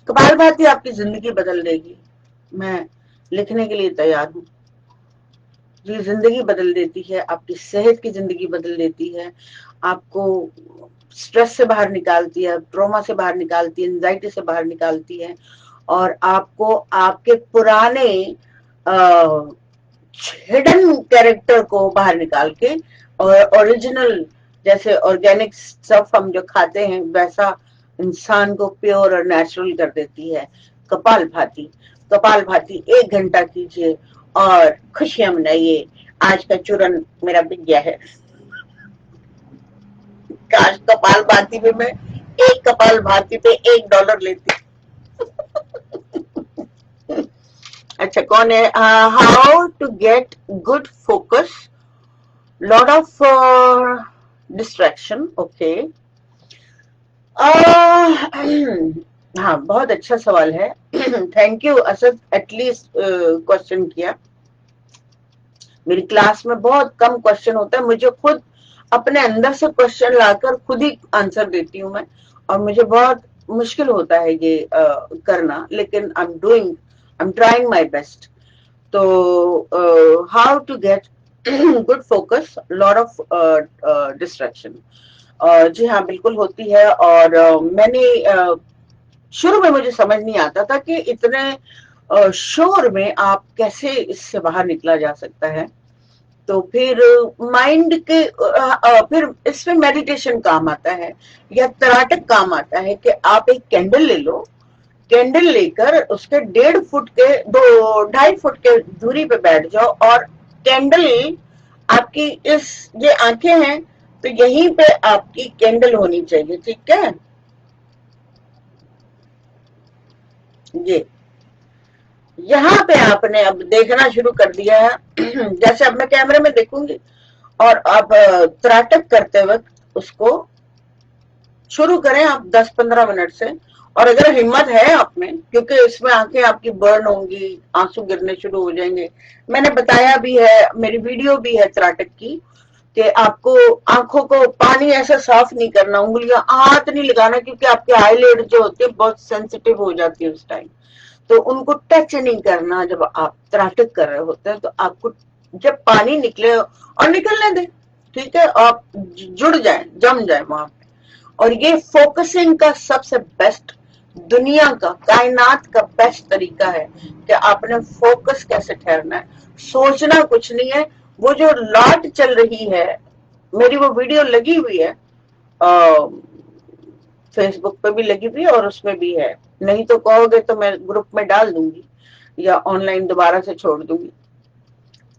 [SPEAKER 1] कपालभाति आपकी जिंदगी बदल देगी, मैं लिखने के लिए तैयार हूँ। ये जिंदगी बदल देती है, आपकी सेहत की जिंदगी बदल देती है, आपको स्ट्रेस से बाहर निकालती है, ट्रॉमा से बाहर निकालती है, एंजाइटी से बाहर निकालती है, और आपको आपके पुराने हिडन कैरेक्टर को बाहर निकाल के, और ओरिजिनल, जैसे ऑर्गेनिक स्टफ हम जो खाते हैं, वैसा इंसान को प्योर और नेचुरल कर देती है कपालभाति। कपालभाति 1 घंटा कीजिए और खुशियां मनाइए। आज का चूरन मेरा बिक गया है। काश कपालभाति में मैं एक कपालभाति पे $1 लेती। अच्छा, कौन है? How to get good focus, lot of distraction. Okay, हाँ, बहुत अच्छा सवाल है। Thank you Asad, at least question किया। मेरी क्लास में बहुत कम क्वेश्चन होता है, मुझे खुद अपने अंदर से क्वेश्चन लाकर खुद ही आंसर देती हूँ मैं, और मुझे बहुत मुश्किल होता है ये करना, लेकिन I am trying my best. तो how to get good focus, lot of distraction. जी हाँ, बिल्कुल होती है। और मैंने शुरू में मुझे समझ नहीं आता था कि इतने शोर में आप कैसे इससे बाहर निकला जा सकता है। तो फिर माइंड के फिर इसमें मेडिटेशन काम आता है या तराटक काम आता है कि आप एक कैंडल ले लो, कैंडल लेकर उसके 1.5 फुट के 2-2.5 फुट के दूरी पे बैठ जाओ और कैंडल आपकी इस ये आंखें हैं तो यहीं पे आपकी कैंडल होनी चाहिए, ठीक है जी। यहाँ पे आपने अब देखना शुरू कर दिया है जैसे अब मैं कैमरे में देखूंगी और अब त्राटक करते वक्त उसको शुरू करें आप 10-15 मिनट से। और अगर हिम्मत है आप में, क्योंकि इसमें आंखें आपकी बर्न होंगी, आंसू गिरने शुरू हो जाएंगे। मैंने बताया भी है, मेरी वीडियो भी है त्राटक की, कि आपको आंखों को पानी ऐसा साफ नहीं करना, उंगलियां हाथ नहीं लगाना, क्योंकि आपके आईलिड जो होते हैं बहुत सेंसिटिव हो जाती है उस टाइम। तो उनको टच नहीं करना जब आप त्राटक कर रहे होते हैं। तो आपको जब पानी निकले और निकलने दें, ठीक है, आप जुड़ जाए, जम जाए वहां पे। और ये फोकसिंग का सबसे बेस्ट, दुनिया का, कायनात का बेस्ट तरीका है कि आपने फोकस कैसे ठहरना है। सोचना कुछ नहीं है। वो जो लाट चल रही है, मेरी वो वीडियो लगी हुई है, फेसबुक पे भी लगी हुई है और उसमें भी है। नहीं तो कहोगे तो मैं ग्रुप में डाल दूंगी या ऑनलाइन दोबारा से छोड़ दूंगी।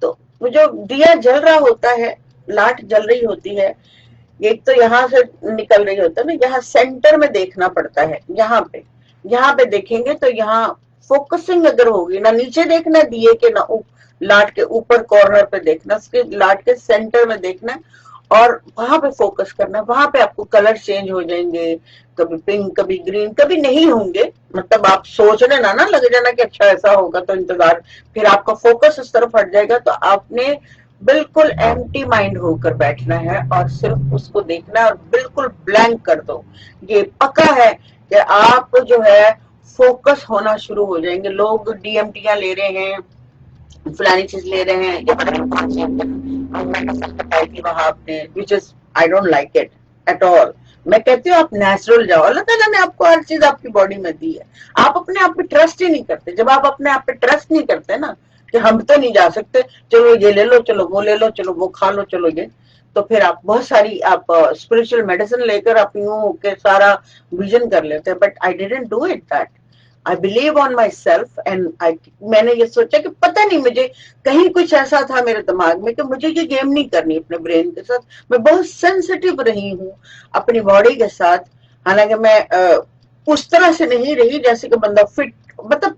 [SPEAKER 1] तो वो जो दिया जल रहा होता है, लाट जल रही होती है, एक तो यहाँ से निकल रही होता है ना, यहाँ सेंटर में देखना पड़ता है। यहाँ पे देखेंगे तो यहाँ फोकसिंग अगर होगी ना, नीचे देखना दिए के ना लाट के ऊपर कॉर्नर पे देखना, उसके लाट के सेंटर में देखना और वहां पे फोकस करना। वहां पे आपको कलर चेंज हो जाएंगे, कभी पिंक कभी ग्रीन, कभी नहीं होंगे। मतलब आप सोचने ना लग जाना कि अच्छा ऐसा होगा तो इंतजार, फिर आपका फोकस उस तरफ हट जाएगा। तो आपने बिल्कुल एम्प्टी माइंड होकर बैठना है और सिर्फ उसको देखना है और बिल्कुल ब्लैंक कर दो। ये पक्का है कि आप जो है फोकस होना शुरू हो जाएंगे। लोग डीएमटीयां ले रहे हैं, फलानी चीज ले रहे हैं, ये पता नहीं कौन सी मेडिसिन बताई थी वहां आपने, which is I don't like it at all. मैं कहती हूँ आप नेचुरल जाओ, अल्लाह ताला ने आपको हर चीज आपकी बॉडी में दी है। आप अपने आप पे ट्रस्ट ही नहीं करते। जब आप अपने आप पे ट्रस्ट नहीं करते ना कि हम तो नहीं जा सकते, चलो ये ले लो, चलो वो ले लो, चलो वो खा लो, चलो ये, तो फिर आप बहुत सारी आप स्पिरिचुअल मेडिसिन लेकर आप यूं के सारा विजन कर लेते हैं। But I didn't do it that. I believe on my self and मैंने ये सोचा कि पता नहीं, मुझे कहीं कुछ ऐसा था मेरे दिमाग में कि मुझे ये गेम नहीं करनी अपने ब्रेन के साथ। मैं बहुत सेंसिटिव रही हूँ अपनी बॉडी के साथ। हालांकि मैं उस तरह से नहीं रही जैसे कि बंदा फिट, मतलब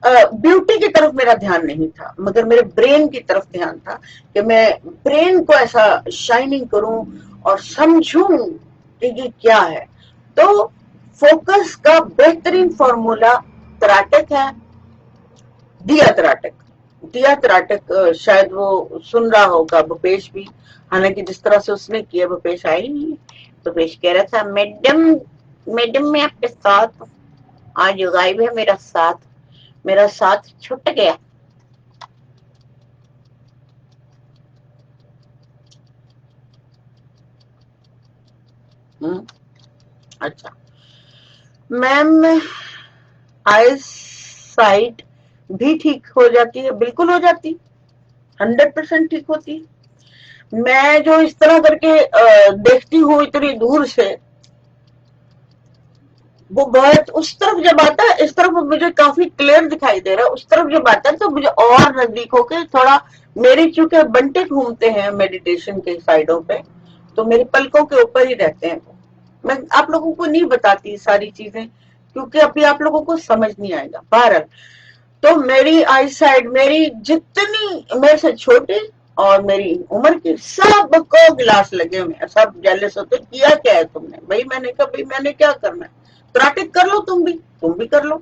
[SPEAKER 1] ब्यूटी की तरफ मेरा ध्यान नहीं था, मगर मेरे ब्रेन की तरफ ध्यान था कि मैं ब्रेन को ऐसा शाइनिंग करूं और समझूं कि ये क्या है। तो फोकस का बेहतरीन फॉर्मूला त्राटक है, दिया त्राटक। दिया त्राटक शायद वो सुन रहा होगा भूपेश भी, हालांकि जिस तरह से उसने किया, भूपेश आई नहीं। भूपेश कह रहा था मैडम, मैडम मैं आपके साथ आज गायब है, मेरा साथ छूट गया। अच्छा मैम, आई साइट भी ठीक हो जाती है? बिल्कुल हो जाती, 100% ठीक होती है। मैं जो इस तरह करके देखती हूँ इतनी दूर से, वो बहुत उस तरफ जब आता है, इस तरफ मुझे काफी क्लियर दिखाई दे रहा है, उस तरफ जब आता है तो मुझे और नजदीक होके थोड़ा, मेरे चूंकि बंटे घूमते हैं मेडिटेशन के साइडों पे, तो मेरे पलकों के ऊपर ही रहते हैं। मैं आप लोगों को नहीं बताती सारी चीजें, क्योंकि अभी आप लोगों को समझ नहीं आएगा। बहरहाल, तो मेरी आई साइड, मेरी जितनी मेरे से छोटी और मेरी उम्र की, सबको गिलास लगे हुए, सब जेलस होते, किया क्या है तुमने? भाई मैंने कहा भाई मैंने क्या करना है, प्रैक्टिस कर लो, तुम भी कर लो।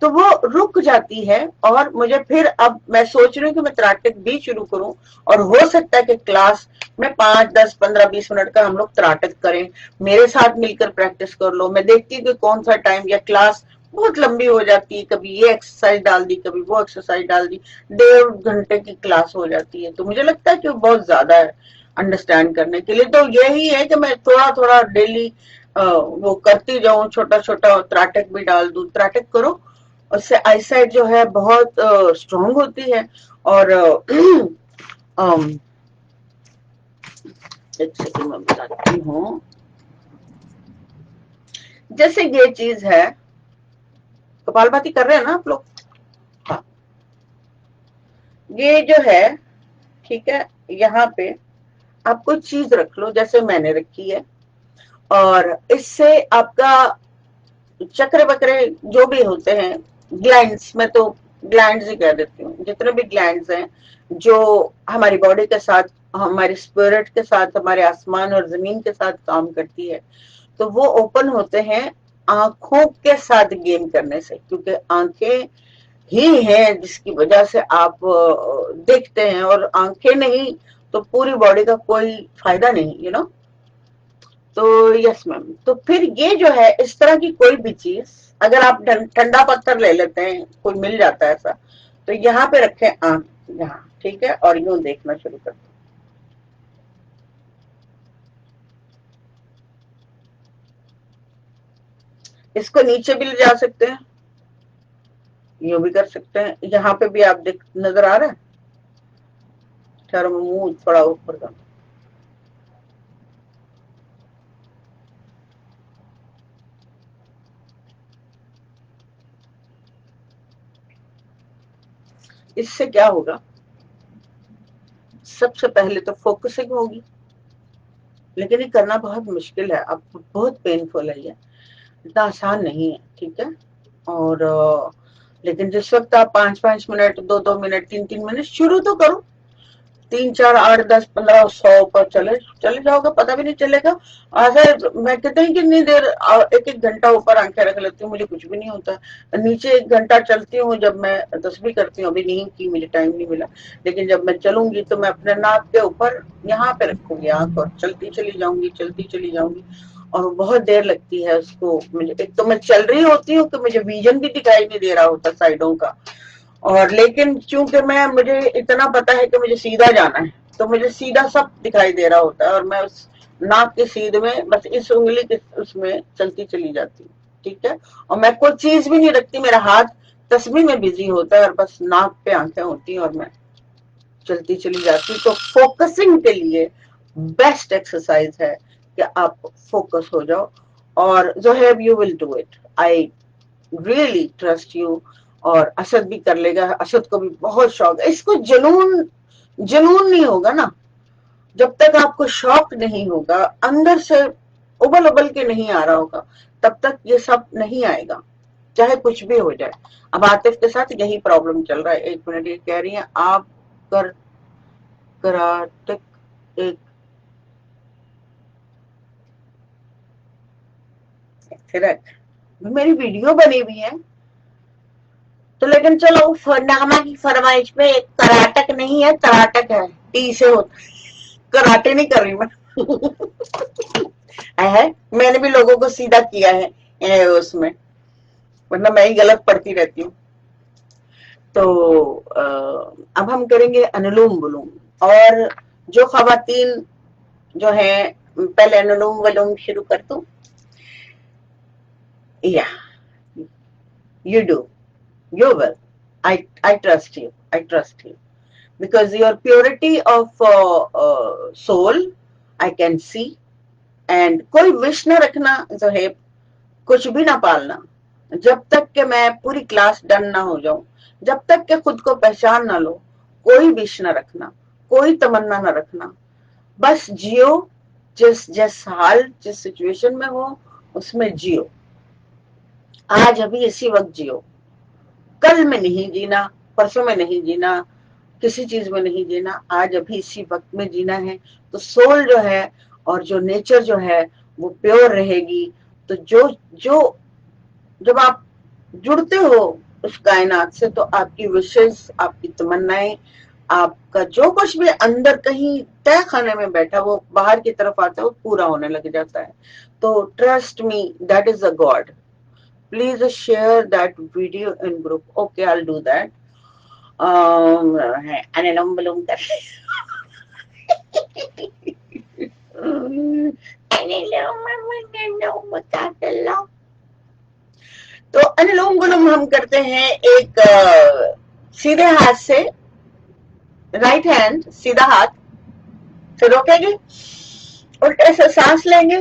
[SPEAKER 1] तो वो रुक जाती है और मुझे फिर, अब मैं सोच रही हूँ कि मैं त्राटक भी शुरू करूं। और हो सकता है कि क्लास में 5-10-15-20 मिनट का हम लोग त्राटक करें, मेरे साथ मिलकर प्रैक्टिस कर लो। मैं देखती हूँ कि कौन सा टाइम, या क्लास बहुत लंबी हो जाती है, कभी ये एक्सरसाइज डाल दी, कभी वो एक्सरसाइज डाल दी, 1.5 घंटे की क्लास हो जाती है, तो मुझे लगता है कि वो बहुत ज्यादा है। अंडरस्टैंड करने के लिए। तो यही है कि मैं थोड़ा थोड़ा डेली वो करती जाऊं, छोटा छोटा त्राटक भी डाल दूं। त्राटक करो, उससे आईसाइट जो है बहुत स्ट्रांग होती है। और अम, एक सेकंड में बताती हूँ। जैसे ये चीज है, कपालभाति कर रहे हैं ना आप लोग? हाँ, ये जो है, ठीक है, यहाँ पे आप कोई चीज रख लो जैसे मैंने रखी है, और इससे आपका चक्र बकरे जो भी होते हैं, ग्लैंड्स, मैं तो ग्लैंड्स ही कह देती हूँ, जितने भी ग्लैंड्स हैं जो हमारी बॉडी के साथ, हमारे स्पिरिट के साथ, हमारे आसमान और जमीन के साथ काम करती है, तो वो ओपन होते हैं आंखों के साथ गेम करने से। क्योंकि आंखें ही हैं जिसकी वजह से आप देखते हैं, और आंखें नहीं तो पूरी बॉडी का कोई फायदा नहीं, तो यस मैम। तो फिर ये जो है, इस तरह की कोई भी चीज, अगर आप ठंडा पत्थर ले लेते हैं, कोई मिल जाता है ऐसा, तो यहाँ पे रखें आंख, यहाँ, ठीक है, और यूं देखना शुरू कर दो। इसको नीचे भी ले जा सकते हैं, यूं भी कर सकते हैं। यहाँ पे भी आप देख, नजर आ रहा है? ठहरो, मुंह थोड़ा ऊपर का, इससे क्या होगा? सबसे पहले तो फोकसिंग होगी, लेकिन ये करना बहुत मुश्किल है, अब बहुत पेनफुल है, ये इतना आसान नहीं है, ठीक है। और लेकिन जिस वक्त आप 5-5 मिनट, 2-2 मिनट, 3-3 मिनट शुरू तो करो, 3-4-8-10-15 100 पर चले चले जाओगे, पता भी नहीं चलेगा। ऐसे मैं कहते हैं कितनी देर, एक एक घंटा ऊपर आंखें रख लेती हूँ, मुझे कुछ भी नहीं होता। नीचे 1 घंटा चलती हूँ, जब मैं तस्बीह करती हूँ, अभी नहीं की, मुझे टाइम नहीं मिला। लेकिन जब मैं चलूंगी तो मैं अपने नाक के ऊपर यहाँ पे रखूंगी आंख, और चलती चली जाऊंगी, चलती चली जाऊंगी। और बहुत देर लगती है उसको। मुझे एक तो मैं चल रही होती हूँ कि मुझे विजन भी दिखाई नहीं दे रहा होता साइडों का, और लेकिन चूंकि मुझे इतना पता है कि मुझे सीधा जाना है, तो मुझे सीधा सब दिखाई दे रहा होता है, और मैं उस नाक के सीध में बस इस उंगली के उसमें चलती चली जाती हूँ, ठीक है। और मैं कोई चीज भी नहीं रखती, मेरा हाथ तस्वीर में बिजी होता है, और बस नाक पे आंखें होती हैं, और मैं चलती चली जाती हूँ। तो फोकसिंग के लिए बेस्ट एक्सरसाइज है कि आप फोकस हो जाओ, और जो है you will do it, I really trust you. और असद भी कर लेगा, असद को भी बहुत शौक है इसको। जुनून जुनून नहीं होगा ना, जब तक आपको शौक नहीं होगा, अंदर से उबल उबल के नहीं आ रहा होगा, तब तक ये सब नहीं आएगा, चाहे कुछ भी हो जाए। अब आतिफ के साथ यही प्रॉब्लम चल रहा है। 1 मिनट, ये कह रही है आप कर कराटक एक थिरक, मेरी वीडियो बनी हुई है तो। लेकिन चलो, नामा की फरमाइश पे एक कराटक नहीं है, तराटक है, टी से होता। कराटे नहीं कर रही मैं। है, मैंने भी लोगों को सीधा किया है उसमें, वरना मैं ही गलत पढ़ती रहती हूँ। तो अब हम करेंगे अनुलोम विलोम। और जो खवातीन जो है, पहले अनुलोम विलोम शुरू कर दूं? या you do, you will. I trust you. I trust you because your purity of soul I can see. And कोई विश न रखना जो है, कुछ भी ना पालना, जब तक कि मैं पूरी क्लास डन ना हो जाऊं, जब तक कि खुद को पहचान ना लो, कोई विश न रखना, कोई तमन्ना न रखना, बस जियो। जिस जिस हाल, जिस सिचुएशन में हो उसमें जियो। आज अभी इसी वक्त जियो, कल में नहीं जीना, परसों में नहीं जीना, किसी चीज में नहीं जीना, आज अभी इसी वक्त में जीना है। तो सोल जो है और जो नेचर जो है वो प्योर रहेगी। तो जो जो जब आप जुड़ते हो उस कायनात से, तो आपकी विशेष, आपकी तमन्नाएं, आपका जो कुछ भी अंदर कहीं तय खाने में बैठा, वो बाहर की तरफ आता है, वो पूरा होने लग जाता है। तो trust me, that is a God. Please share that video in group. Okay, I'll do that. अनुलोम विलोम कर तो अनुलोम विलोम हम करते हैं एक सीधे हाथ से, राइट हैंड सीधा हाथ, फिर रोकेंगे, उल्टे से सांस लेंगे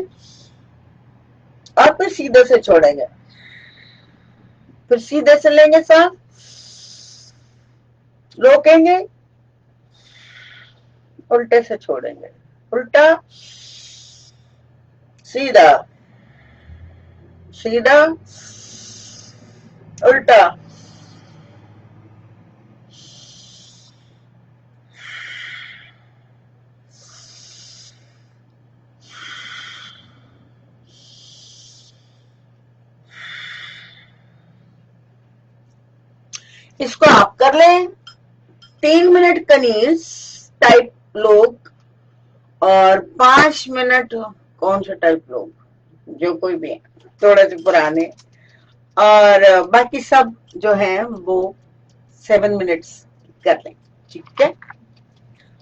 [SPEAKER 1] और फिर सीधे से छोड़ेंगे, फिर सीधे से लेंगे सांस, रोकेंगे, उल्टे से छोड़ेंगे, उल्टा सीधा, सीधा उल्टा, इसको आप कर लें 3 मिनट कनीज टाइप लोग और 5 मिनट कौन सा टाइप लोग, जो कोई भी है, थोड़े से पुराने, और बाकी सब जो है वो 7 मिनट्स कर लें, ठीक है।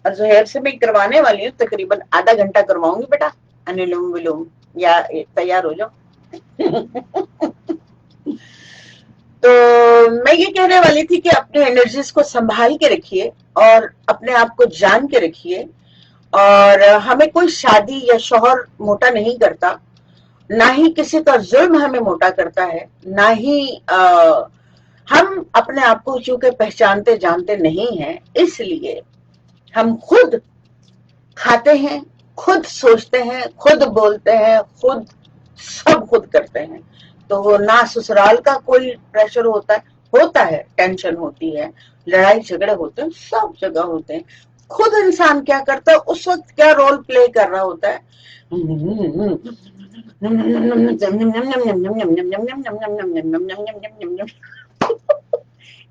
[SPEAKER 1] और जोहैर से मैं करवाने वाली हूँ, तकरीबन आधा घंटा करवाऊंगी बेटा अनुलोम विलोम, या तैयार हो जाओ। तो मैं ये कहने वाली थी कि अपने एनर्जीज को संभाल के रखिए और अपने आप को जान के रखिए, और हमें कोई शादी या शौहर मोटा नहीं करता, ना ही किसी का जुल्म हमें मोटा करता है, ना ही हम अपने आप को चूंकि पहचानते जानते नहीं हैं, इसलिए हम खुद खाते हैं, खुद सोचते हैं, खुद बोलते हैं, खुद सब खुद करते हैं। तो ना ससुराल का कोई प्रेशर होता है, टेंशन होती है, लड़ाई झगड़े होते हैं, सब जगह होते हैं। खुद इंसान क्या करता है, उस वक्त क्या रोल प्ले कर रहा होता है,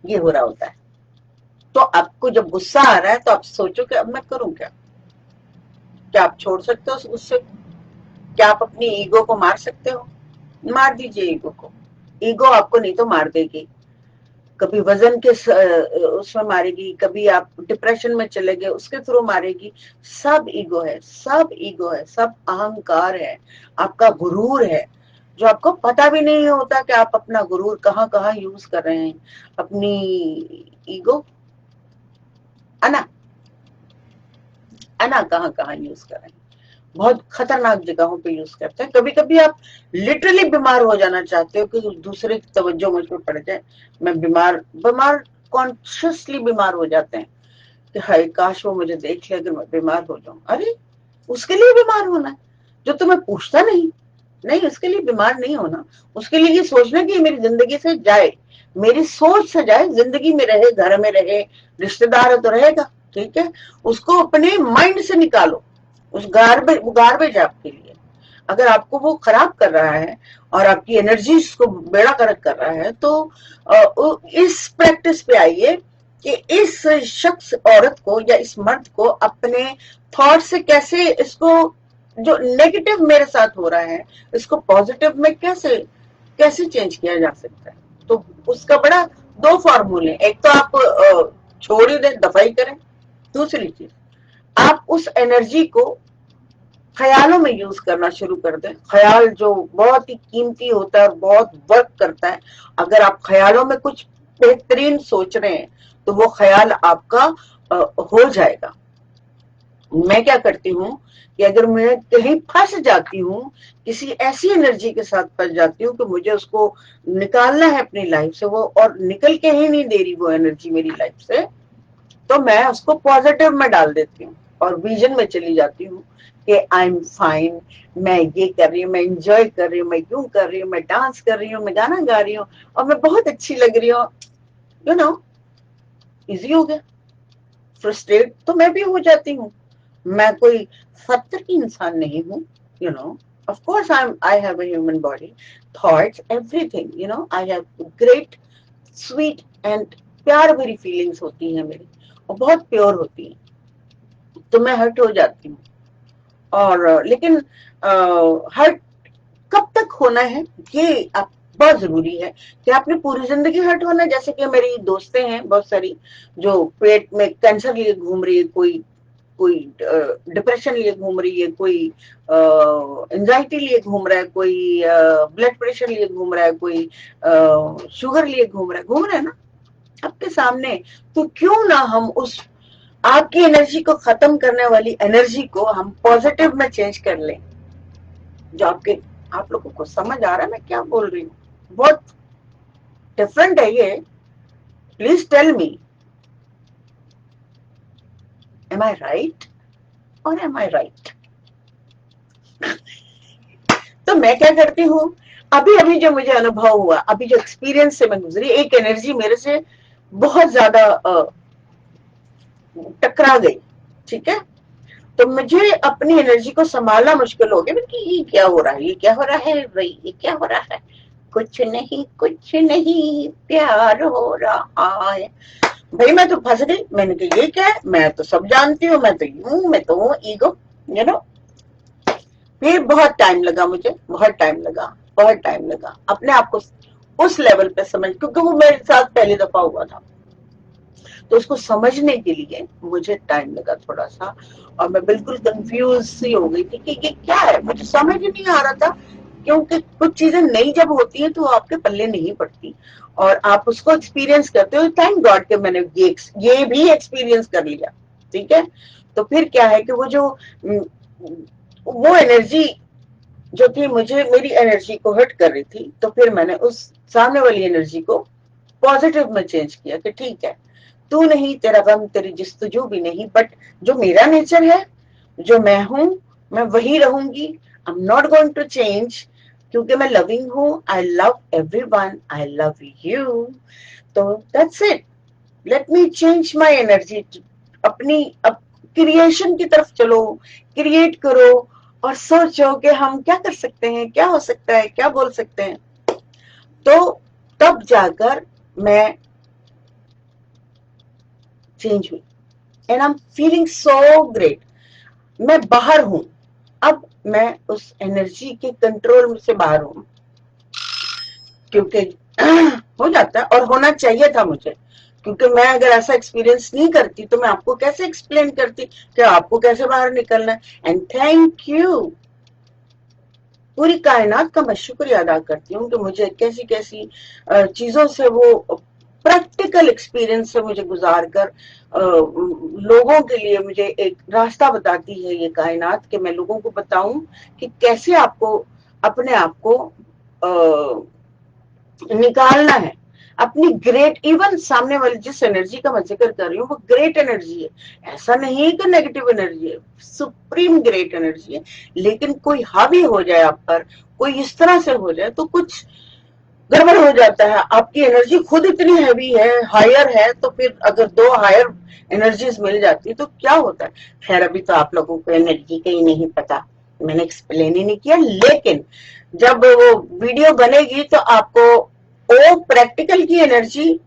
[SPEAKER 1] ये हो रहा होता है। तो आपको जब गुस्सा आ रहा है तो आप सोचो कि अब मैं करूं क्या आप छोड़ सकते हो उस गुस्से को? क्या आप अपनी ईगो को मार सकते हो? मार दीजिए ईगो को, ईगो आपको नहीं तो मार देगी, कभी वजन के उसमें मारेगी, कभी आप डिप्रेशन में चले गए उसके थ्रू मारेगी। सब ईगो है, सब ईगो है, सब अहंकार है, आपका गुरूर है, जो आपको पता भी नहीं होता कि आप अपना गुरूर कहाँ कहाँ यूज कर रहे हैं। अपनी ईगो अना कहाँ कहाँ यूज कर रहे हैं, बहुत खतरनाक जगहों पे यूज करते हैं। कभी कभी आप लिटरली बीमार हो जाना चाहते हो कि दूसरे की तवज्जो मुझ पर पड़ जाए, मैं बीमार कॉन्शियसली बीमार हो जाते हैं कि हाय काश वो मुझे देख ले अगर मैं बीमार हो जाऊं। अरे उसके लिए बीमार होना है जो तुम्हें पूछता नहीं, उसके लिए बीमार नहीं होना, उसके लिए ये सोचना कि मेरी जिंदगी से जाए, मेरी सोच से जाए, जिंदगी में रहे, घर में रहे, रिश्तेदार है तो रहेगा, ठीक है, उसको अपने माइंड से निकालो, उस गार्बेज आपके लिए। अगर आपको वो खराब कर रहा है और आपकी एनर्जी को बेड़ा गर्क कर रहा है, तो इस प्रैक्टिस पे आइए कि इस शख्स औरत को या इस मर्द को अपने थॉट से कैसे, इसको जो नेगेटिव मेरे साथ हो रहा है इसको पॉजिटिव में कैसे चेंज किया जा सकता है। तो उसका बड़ा 2 फॉर्मूले, एक तो आप छोड़ ही दें, दफाई करें, दूसरी चीज आप उस एनर्जी को ख्यालों में यूज करना शुरू कर दें। ख्याल जो बहुत ही कीमती होता है और बहुत वर्क करता है, अगर आप ख्यालों में कुछ बेहतरीन सोच रहे हैं तो वो ख्याल आपका हो जाएगा। मैं क्या करती हूँ कि अगर मैं कहीं फंस जाती हूँ, किसी ऐसी एनर्जी के साथ फंस जाती हूँ कि मुझे उसको निकालना है अपनी लाइफ से, वो और निकल के ही नहीं दे रही वो एनर्जी मेरी लाइफ से, तो मैं उसको पॉजिटिव में डाल देती हूँ और विजन में चली जाती हूँ कि आई एम फाइन, मैं ये कर रही हूँ, मैं एंजॉय कर रही हूँ, मैं यूं कर रही हूँ, मैं डांस कर रही हूँ, मैं गाना गा रही हूँ और मैं बहुत अच्छी लग रही हूँ। यू नो, इजी हो गया। फ्रस्ट्रेट तो मैं भी हो जाती हूँ, मैं कोई फत्तर की इंसान नहीं हूँ। You know, of course I have a human body, thoughts, everything, you know, I have great sweet and प्यार भरी फीलिंग्स होती हैं मेरी और बहुत प्योर होती हैं, तो मैं हर्ट हो जाती हूँ। और लेकिन हर्ट कब तक होना है ये आप बहुत जरूरी है कि आपने पूरी जिंदगी हर्ट होना है। जैसे कि मेरी दोस्तें हैं बहुत सारी जो पेट में कैंसर लिए घूम रही है, कोई कोई डिप्रेशन लिए घूम रही है, कोई एंजाइटी लिए घूम रहा है, कोई ब्लड प्रेशर लिए घूम रहा है, कोई शुगर लिए घूम रहा है ना आपके सामने। तो क्यों ना हम उस आपकी एनर्जी को खत्म करने वाली एनर्जी को हम पॉजिटिव में चेंज कर लें। जो आप लोगों को समझ आ रहा है मैं क्या बोल रही हूँ? बहुत डिफरेंट है ये। Please tell me, am I right और एम आई राइट? तो मैं क्या करती हूँ, अभी अभी जो मुझे अनुभव हुआ, अभी जो एक्सपीरियंस से मैं गुजरी, एक एनर्जी मेरे से बहुत ज्यादा टकरा गई, ठीक है? तो मुझे अपनी एनर्जी को संभालना मुश्किल हो गया कि ये क्या हो रहा है, ये क्या हो रहा है भाई, ये क्या हो रहा है? कुछ नहीं प्यार हो रहा है। भाई मैं तो फंस गई। मैंने कहा ये क्या है, मैं तो सब जानती हूँ, मैं तो यूं, मैं तो हूँ, ईगो, यू नो। फिर बहुत टाइम लगा मुझे, बहुत टाइम लगा अपने आप को उस लेवल पे समझ, क्योंकि वो मेरे साथ पहली दफा हुआ था। तो उसको समझने के लिए मुझे टाइम लगा थोड़ा सा, और मैं बिल्कुल कंफ्यूज सी हो गई थी कि ये क्या है, मुझे समझ ही नहीं आ रहा था। क्योंकि कुछ चीजें नई जब होती है तो आपके पल्ले नहीं पड़ती, और आप उसको एक्सपीरियंस करते हो। थैंक गॉड कि मैंने ये भी एक्सपीरियंस कर लिया, ठीक है? तो फिर क्या है कि वो एनर्जी जो थी, मुझे मेरी एनर्जी को हर्ट कर रही थी, तो फिर मैंने उस सामने वाली एनर्जी को पॉजिटिव में चेंज किया कि ठीक है, तू नहीं, तेरा गम, तेरी जिस्तजू भी नहीं, बट जो मेरा नेचर है, जो मैं हूं, मैं वही रहूंगी। I am not going to change, क्योंकि मैं लविंग हूं। I love everyone, I love you. तो that's it, let me change my energy. अपनी क्रिएशन की तरफ चलो, क्रिएट करो, और सोचो कि हम क्या कर सकते हैं, क्या हो सकता है, क्या बोल सकते हैं। तो तब जाकर मैं चेंज हुई, and I am feeling so great. मैं बाहर हूं, अब मैं उस एनर्जी के कंट्रोल से बाहर हूं, क्योंकि हो जाता है, और होना चाहिए था मुझे। क्योंकि मैं अगर ऐसा एक्सपीरियंस नहीं करती तो मैं आपको कैसे एक्सप्लेन करती कि आपको कैसे बाहर निकलना है। एंड थैंक यू, पूरी कायनात का मैं शुक्रिया अदा करती हूँ कि मुझे कैसी कैसी चीजों से, वो प्रैक्टिकल एक्सपीरियंस से मुझे गुजार कर लोगों के लिए मुझे एक रास्ता बताती है ये कायनात, कि मैं लोगों को बताऊं कि कैसे आपको अपने आप को निकालना है, अपनी ग्रेट, इवन सामने वाली जिस एनर्जी का मैं जिक्र कर रही हूँ वो ग्रेट एनर्जी है। ऐसा नहीं है कि नेगेटिव एनर्जी है, सुप्रीम ग्रेट एनर्जी है। लेकिन कोई हावी हो जाए आप पर, कोई इस तरह से हो जाए, तो कुछ गड़बड़ हो जाता है। आपकी एनर्जी खुद इतनी हैवी है, हायर है, तो फिर अगर दो हायर एनर्जीज मिल जाती है तो क्या होता है। खैर अभी तो आप लोगों को एनर्जी का ही नहीं पता, मैंने एक्सप्लेन ही नहीं किया। लेकिन जब वो वीडियो बनेगी तो आपको वो प्रैक्टिकल की एनर्जी,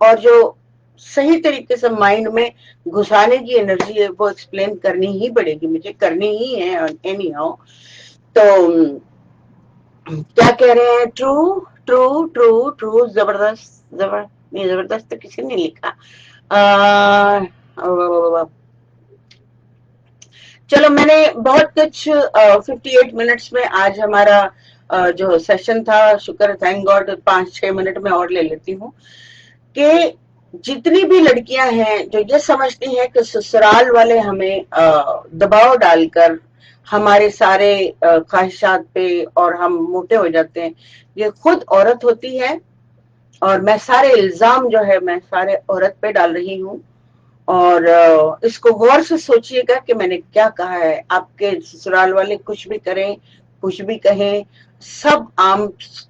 [SPEAKER 1] और जो सही तरीके से माइंड में घुसाने की एनर्जी है, वो एक्सप्लेन करनी ही पड़ेगी, मुझे करनी ही है एनी हाउ। तो क्या कह रहे हैं, ट्रू ट्रू ट्रू ट्रू, जबरदस्त, नहीं जबरदस्त तो किसी ने लिखा। चलो, मैंने बहुत कुछ 58 मिनट्स में आज हमारा जो सेशन था, शुक्र, थैंक गॉड, 5-6 मिनट में और ले लेती हूँ। कि जितनी भी लड़कियां हैं जो ये समझती हैं कि ससुराल वाले हमें दबाव डालकर हमारे सारे ख्वाहिशात पे, और हम मोटे हो जाते हैं, ये खुद औरत होती है। और मैं सारे इल्जाम जो है मैं सारे औरत पे डाल रही हूँ। और इसको गौर से सोचिएगा कि मैंने क्या कहा है। आपके ससुराल वाले कुछ भी करें, कुछ भी कहें, सब आम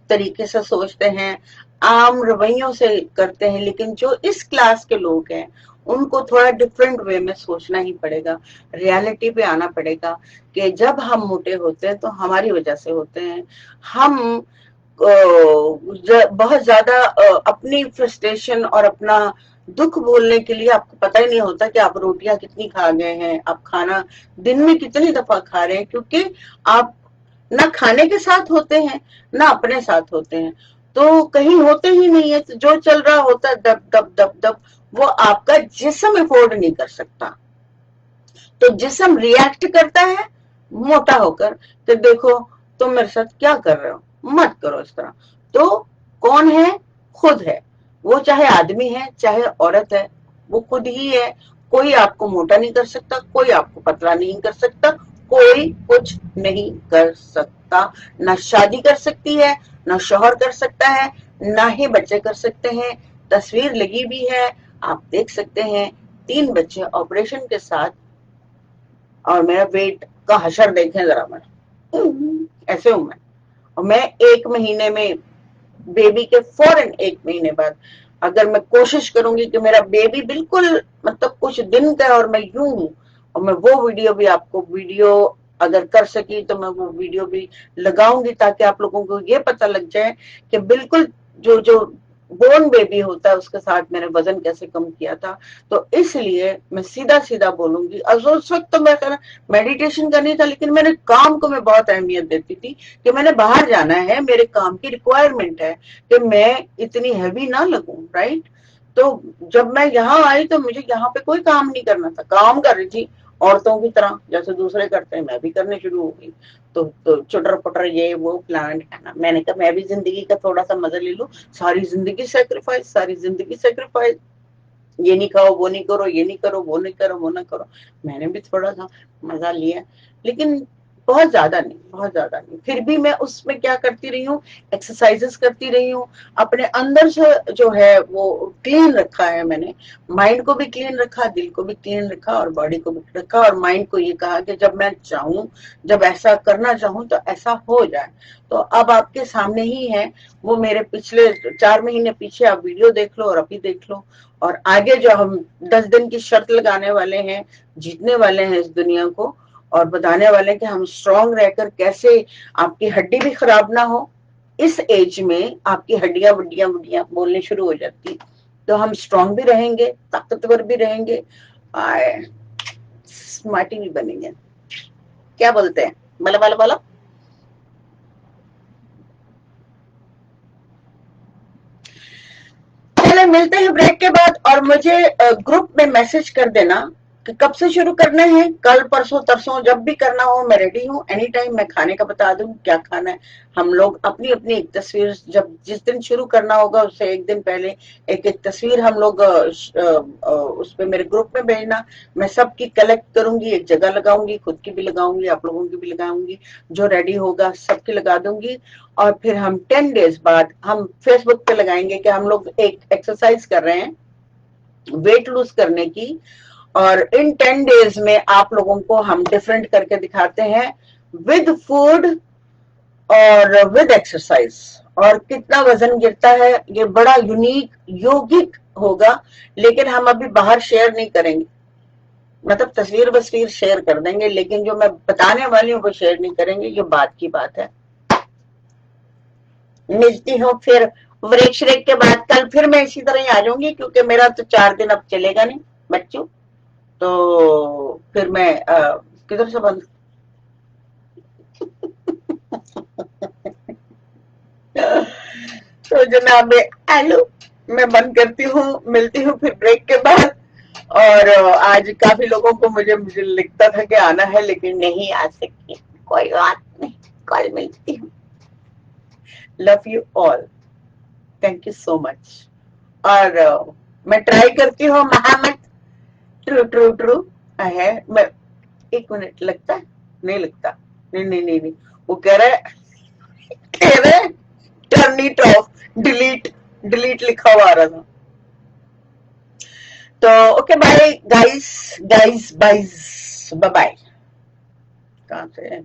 [SPEAKER 1] तरीके से सोचते हैं, आम रवैयों से करते हैं। लेकिन जो इस क्लास के लोग हैं उनको थोड़ा डिफरेंट वे में सोचना ही पड़ेगा, रियलिटी पे आना पड़ेगा कि जब हम मोटे होते हैं तो हमारी वजह से होते हैं। हम बहुत ज्यादा अपनी फ्रस्ट्रेशन और अपना दुख बोलने के लिए आपको पता ही नहीं होता कि आप रोटियां कितनी खा गए हैं, आप खाना दिन में कितनी दफा खा रहे हैं, क्योंकि आप ना खाने के साथ होते हैं ना अपने साथ होते हैं, तो कहीं होते ही नहीं है। तो जो चल रहा होता है दब दब दब दब, वो आपका जिस्म अफोर्ड नहीं कर सकता। तो जिस्म रिएक्ट करता है मोटा होकर कि देखो तुम मेरे साथ क्या कर रहे हो, मत करो इस तरह। तो कौन है? खुद है। वो चाहे आदमी है चाहे औरत है, वो खुद ही है। कोई आपको मोटा नहीं कर सकता, कोई आपको पतला नहीं कर सकता, कोई कुछ नहीं कर सकता। ना शादी कर सकती है, ना शौहर कर सकता है, ना ही बच्चे कर सकते हैं। तस्वीर लगी भी है, आप देख सकते हैं, 3 बच्चे ऑपरेशन के साथ। और मेरा वेट का हशर देखें जरा, मैं ऐसे हूं मैं। और मैं 1 महीने में बेबी के फौरन 1 महीने बाद अगर मैं कोशिश करूंगी कि मेरा बेबी बिल्कुल मतलब कुछ दिन का है और मैं यूं हूं, और मैं वो वीडियो भी आपको वीडियो अगर कर सकी तो मैं वो वीडियो भी लगाऊंगी ताकि आप लोगों को ये पता लग जाए कि बिल्कुल जो जो बोर्न बेबी होता है उसके साथ मैंने वजन कैसे कम किया था। तो इसलिए मैं सीधा सीधा बोलूंगी। अब उस वक्त तो मैं मेडिटेशन करनी था, लेकिन मैंने काम को मैं बहुत अहमियत देती थी कि मैंने बाहर जाना है, मेरे काम की रिक्वायरमेंट है कि मैं इतनी हैवी ना लगूं, राइट। तो जब मैं यहाँ आई तो मुझे यहाँ पे कोई काम नहीं करना था, काम कर रही थी औरतों की तरह जैसे दूसरे करते हैं, मैं भी करने शुरू हो गई। तो चुटर पुटर ये वो प्लान खाना, मैंने कहा मैं भी जिंदगी का थोड़ा सा मजा ले लूं। सारी जिंदगी सेक्रीफाइस, सारी जिंदगी सेक्रीफाइस, ये नहीं खाओ, वो नहीं करो, ये नहीं करो, वो नहीं करो, वो ना करो। मैंने भी थोड़ा सा मजा लिया, लेकिन बहुत ज्यादा नहीं, बहुत ज्यादा नहीं। फिर भी मैं उसमें क्या करती रही हूँ, एक्सरसाइजेस करती रही हूँ। अपने अंदर से जो है वो क्लीन रखा है मैंने। माइंड को भी क्लीन रखा, दिल को भी क्लीन रखा, और बॉडी को भी रखा। और माइंड को ये कहा कि जब मैं चाहूँ, जब ऐसा करना चाहूँ तो ऐसा हो जाए। तो अब आपके सामने ही है वो मेरे पिछले 4 महीने पीछे आप वीडियो देख लो और अभी देख लो। और आगे जो हम 10 दिन की शर्त लगाने वाले हैं, जीतने वाले हैं इस दुनिया को, और बताने वाले हैं कि हम स्ट्रांग रहकर कैसे, आपकी हड्डी भी खराब ना हो। इस एज में आपकी हड्डियां वड्डियां वड्डियां बोलनी शुरू हो जाती, तो हम स्ट्रांग भी रहेंगे, ताकतवर भी रहेंगे, और स्मार्टी भी बनेंगे। क्या बोलते हैं? बोलो बोलो बोलो। चले मिलते हैं ब्रेक के बाद, और मुझे ग्रुप में मैसेज कर देना कि कब से शुरू करना है, कल परसों तरसों जब भी करना हो मैं रेडी हूँ। एनी टाइम मैं खाने का बता दूं क्या खाना है। हम लोग अपनी अपनी एक तस्वीर, जब जिस दिन शुरू करना होगा उससे 1 दिन पहले एक एक तस्वीर हम लोग उस पे मेरे ग्रुप में भेजना। मैं सबकी कलेक्ट करूंगी, एक जगह लगाऊंगी, खुद की भी लगाऊंगी, आप लोगों की भी लगाऊंगी, जो रेडी होगा सबकी लगा दूंगी। और फिर हम 10 डेज बाद हम फेसबुक पे लगाएंगे कि हम लोग एक एक्सरसाइज कर रहे हैं वेट लूज करने की, और इन 10 डेज में आप लोगों को हम डिफरेंट करके दिखाते हैं विद फूड और विद एक्सरसाइज। और कितना वजन गिरता है, ये बड़ा यूनिक यौगिक होगा, लेकिन हम अभी बाहर शेयर नहीं करेंगे। मतलब तस्वीर बस्वीर शेयर कर देंगे, लेकिन जो मैं बताने वाली हूँ वो शेयर नहीं करेंगे, ये बात की बात है। मिलती हूँ फिर ब्रेक श्रेक के बाद। कल फिर मैं इसी तरह ही आ जाऊंगी, क्योंकि मेरा तो 4 दिन अब चलेगा नहीं बच्चों। तो फिर मैं किधर से बंद तो जनाब आलू मैं बंद करती हूँ, मिलती हूँ फिर ब्रेक के बाद। और आज काफी लोगों को मुझे मुझे लिखता था कि आना है, लेकिन नहीं आ सकी, कोई बात नहीं, कल मिलती हूँ। Love you all, thank you so much. और मैं ट्राई करती हूँ महामत, ट्रू ट्रू ट्रू है। मैं 1 मिनट लगता है, नहीं लगता, नहीं नहीं नहीं नहीं, वो कह रहे turn it of, delete delete लिखा हुआ आ रहा था। तो ओके बाय गाइस, गाइस बाइस, बाय बाय। कहाँ से